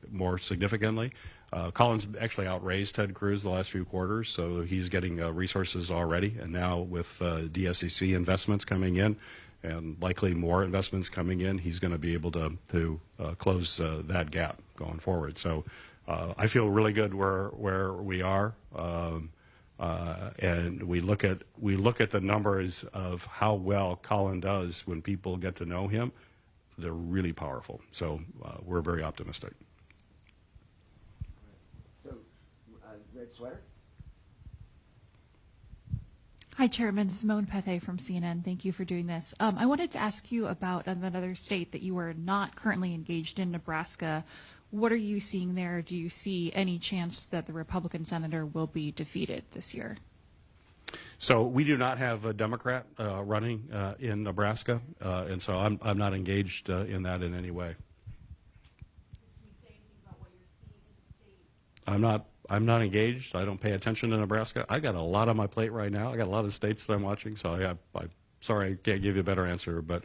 E: more significantly. Colin's actually outraised Ted Cruz the last few quarters, so he's getting resources already. And now with DSCC investments coming in, and likely more investments coming in, he's going to be able to close that gap going forward. So I feel really good where we are, and we look at the numbers of how well Colin does when people get to know him. They're really powerful. So we're very optimistic.
C: So, red sweater.
M: Hi, Chairman. Simone Pethe from CNN. Thank you for doing this. I wanted to ask you about another state that you are not currently engaged in, Nebraska. What are you seeing there? Do you see any chance that the Republican senator will be defeated this year?
E: So we do not have a Democrat running in Nebraska, and so I'm not engaged in that in any way.
M: Can you say anything about what you're seeing in the state?
E: I'm not engaged. I don't pay attention to Nebraska. I got a lot on my plate right now. I got a lot of states that I'm watching, so I'm sorry I can't give you a better answer, but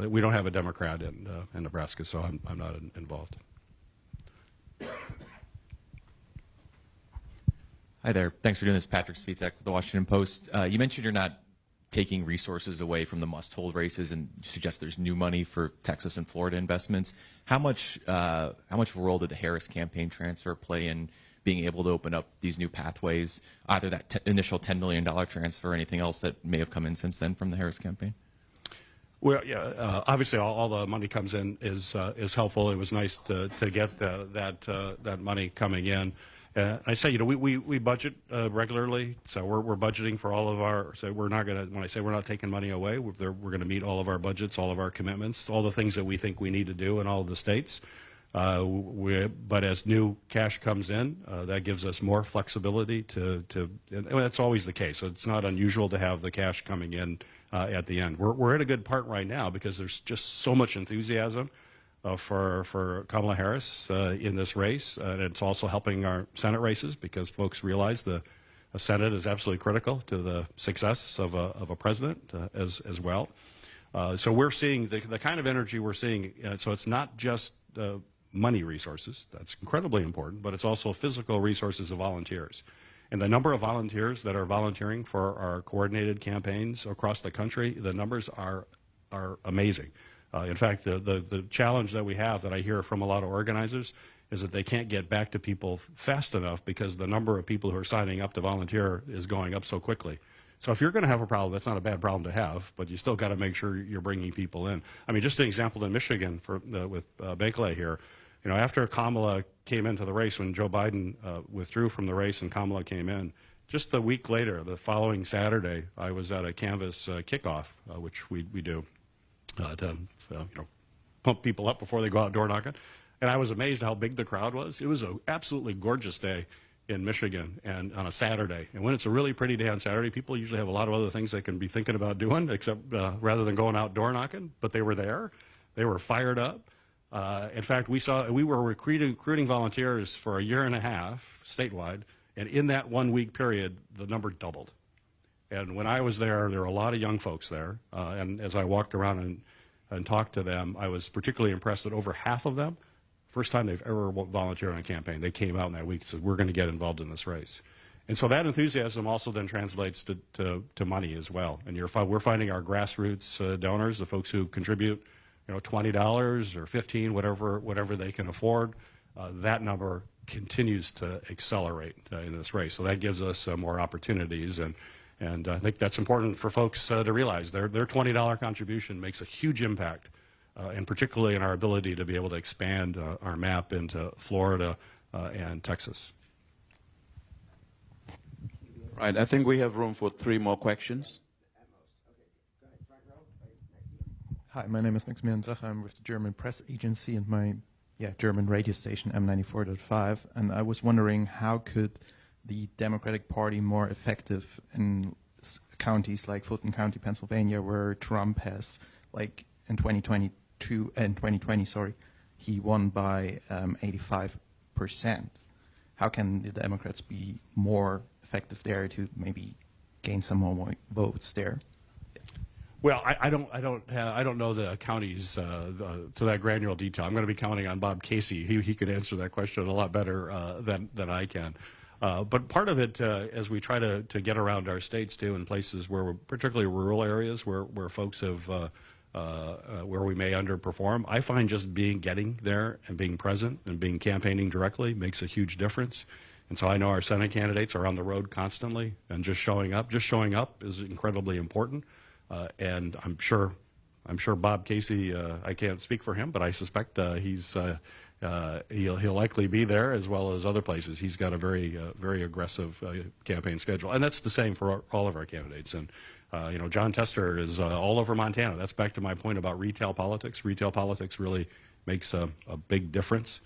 E: we don't have a Democrat in Nebraska, so I'm not involved.
N: Hi there. Thanks for doing this. Patrick Svitek with the Washington Post. You mentioned you're not taking resources away from the must-hold races, and suggest there's new money for Texas and Florida investments. How much role did the Harris campaign transfer play in being able to open up these new pathways, either that initial $10 million transfer or anything else that may have come in since then from the Harris campaign?
E: Well, yeah, obviously all the money comes in is helpful. It was nice to get that money coming in. I say, we budget regularly, so we're budgeting for all of our. So we're not going to. When I say we're not taking money away, we're going to meet all of our budgets, all of our commitments, all the things that we think we need to do in all of the states. But as new cash comes in, that gives us more flexibility to. And that's always the case. It's not unusual to have the cash coming in at the end. We're at a good part right now because there's just so much enthusiasm for Kamala Harris in this race, and it's also helping our Senate races because folks realize the Senate is absolutely critical to the success of a president as well. So we're seeing the kind of energy we're seeing. So it's not just money resources. That's incredibly important, but it's also physical resources of volunteers. And the number of volunteers that are volunteering for our coordinated campaigns across the country, the numbers are amazing. In fact, the challenge that we have that I hear from a lot of organizers is that they can't get back to people fast enough because the number of people who are signing up to volunteer is going up so quickly. So if you're going to have a problem, that's not a bad problem to have, but you still got to make sure you're bringing people in. I mean, just an example in Michigan with Bankole here. After Kamala came into the race, when Joe Biden withdrew from the race and Kamala came in, just a week later, the following Saturday, I was at a Canvas kickoff, which we do to pump people up before they go out door knocking. And I was amazed how big the crowd was. It was an absolutely gorgeous day in Michigan and on a Saturday. And when it's a really pretty day on Saturday, people usually have a lot of other things they can be thinking about doing except rather than going out door knocking. But they were there. They were fired up. In fact, we were recruiting volunteers for a year and a half statewide, and in that 1 week period, the number doubled. And when I was there were a lot of young folks there. And as I walked around and talked to them, I was particularly impressed that over half of them, first time they've ever volunteered on a campaign, they came out in that week and said, we're going to get involved in this race. And so that enthusiasm also then translates to money as well. And we're finding our grassroots donors, the folks who contribute $20 or $15, whatever they can afford, that number continues to accelerate in this race. So that gives us more opportunities, and I think that's important for folks to realize. Their $20 contribution makes a huge impact, and particularly in our ability to be able to expand our map into Florida and Texas.
D: Right. I think we have room for 3 more questions.
O: Hi, my name is Maximilian Sacher. I'm with the German press agency and my German radio station M94.5. And I was wondering, how could the Democratic Party more effective in counties like Fulton County, Pennsylvania, where Trump has, like in 2020, he won by 85%. How can the Democrats be more effective there to maybe gain some more votes there?
E: Well, I don't know the counties to that granular detail. I'm going to be counting on Bob Casey. He could answer that question a lot better than I can. But part of it, as we try to get around our states too, in places where, particularly rural areas, where folks have where we may underperform, I find just getting there and being present and campaigning directly makes a huge difference. And so I know our Senate candidates are on the road constantly, and just showing up is incredibly important. And I'm sure Bob Casey, I can't speak for him, but I suspect he'll likely be there, as well as other places. He's got a very aggressive campaign schedule, and that's the same for all of our candidates. And John Tester is all over Montana. That's back to my point about retail politics. Retail politics really makes a big difference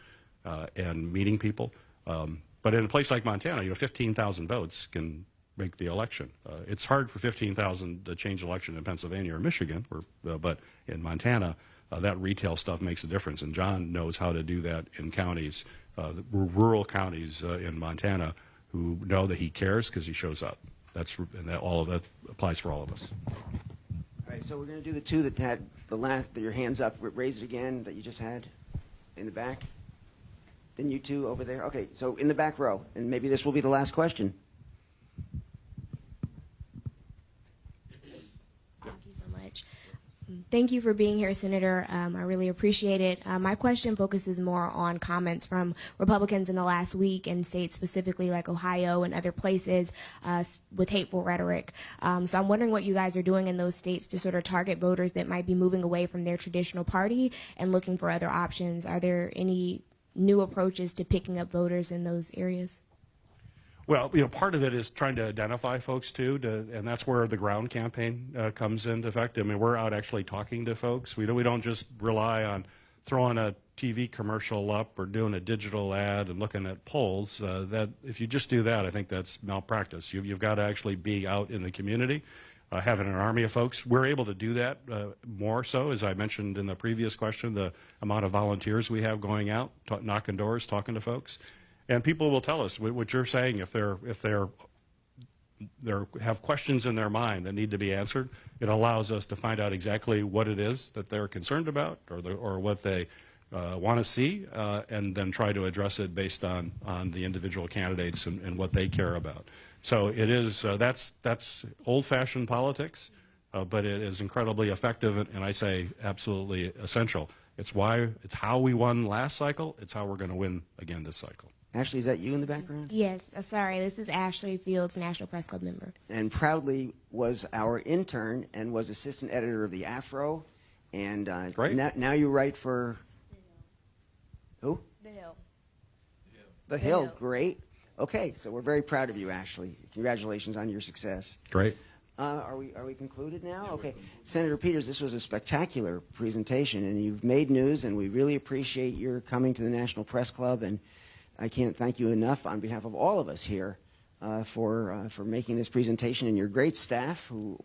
E: in meeting people. But in a place like Montana, 15,000 votes can make the election. It's hard for 15,000 to change the election in Pennsylvania or Michigan, but in Montana, that retail stuff makes a difference. And John knows how to do that in counties, rural counties in Montana, who know that he cares because he shows up. All of that applies for all of us.
C: All right, so we're going to do the two that had your hands up. Raise it again that you just had in the back. Then you two over there. Okay, so in the back row, and maybe this will be the last question.
P: Thank you for being here, Senator. I really appreciate it. My question focuses more on comments from Republicans in the last week in states specifically like Ohio and other places with hateful rhetoric. So I'm wondering what you guys are doing in those states to sort of target voters that might be moving away from their traditional party and looking for other options. Are there any new approaches to picking up voters in those areas?
E: Well, part of it is trying to identify folks too, and that's where the ground campaign comes into effect. I mean, we're out actually talking to folks. We don't just rely on throwing a TV commercial up or doing a digital ad and looking at polls. That if you just do that, I think that's malpractice. You've got to actually be out in the community, having an army of folks. We're able to do that more so, as I mentioned in the previous question, the amount of volunteers we have going out, knocking doors, talking to folks. And people will tell us what you're saying if they're have questions in their mind that need to be answered. It allows us to find out exactly what it is that they're concerned about, or what they want to see, and then try to address it based on the individual candidates and what they care about. So it is that's old-fashioned politics, but it is incredibly effective, and I say absolutely essential. It's how we won last cycle. It's how we're going to win again this cycle.
C: Ashley, is that you in the background?
P: Yes, sorry. This is Ashley Fields, National Press Club member.
C: And proudly was our intern and was assistant editor of the Afro. And now you write for who?
P: The Hill.
C: The Hill. Great. Okay, so we're very proud of you, Ashley. Congratulations on your success.
E: Great.
C: Are we concluded now? Okay. Senator Peters, this was a spectacular presentation, and you've made news, and we really appreciate your coming to the National Press Club, and I can't thank you enough on behalf of all of us here for making this presentation, and your great staff. Who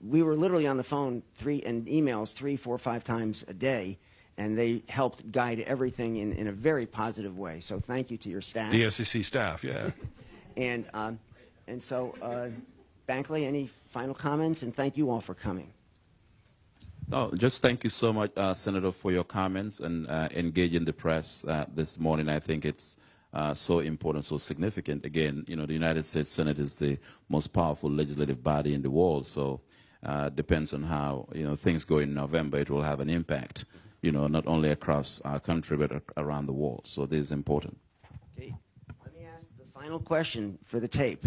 C: we were literally on the phone and emails 3, 4, 5 times a day, and they helped guide everything in a very positive way. So thank you to your staff.
E: DSCC staff, yeah.
C: And so, Bankole, any final comments? And thank you all for coming.
D: No, just thank you so much, Senator, for your comments and engaging the press this morning. I think it's so important, so significant. Again, the United States Senate is the most powerful legislative body in the world, so depends on how things go in November. It will have an impact, not only across our country but around the world. So this is important.
C: Okay, let me ask the final question for the tape.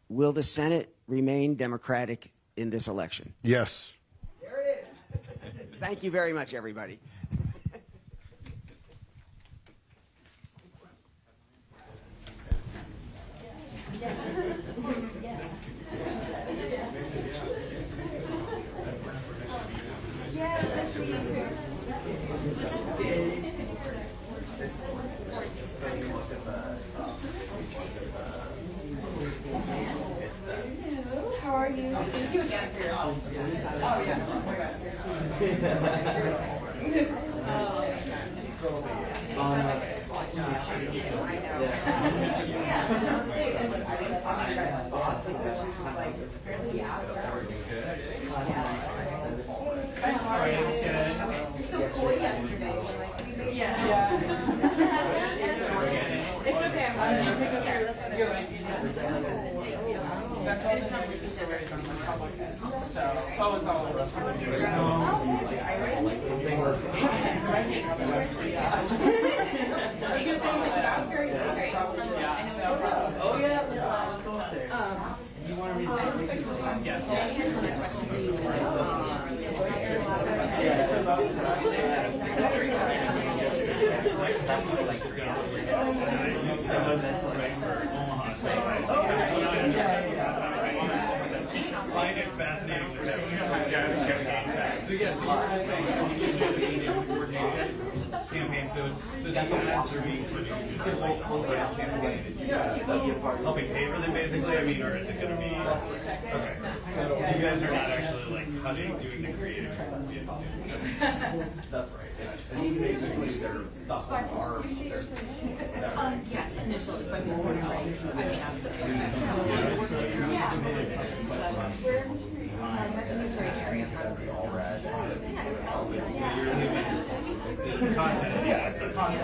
C: Will the Senate remain Democratic in this election?
E: Yes.
C: There it is. Thank you very much, everybody.
Q: How are you? Thank you again for your help. Oh, yes. Oh, my God. You're so cool yesterday. Yeah. It's okay. I'm going to pick up your That's all the time we just already from the public. So, it's all Oh, yeah. You want to read
I: Find it fascinating. Campaign, so the ads are being produced. Helping pay for them, basically. I mean, or is it going to be? Okay. So you guys are not actually like cutting, doing the creative.
R: That's right. And basically, they're stuff on our.
Q: Yes, initially, but more
I: the content, yeah, it's the content.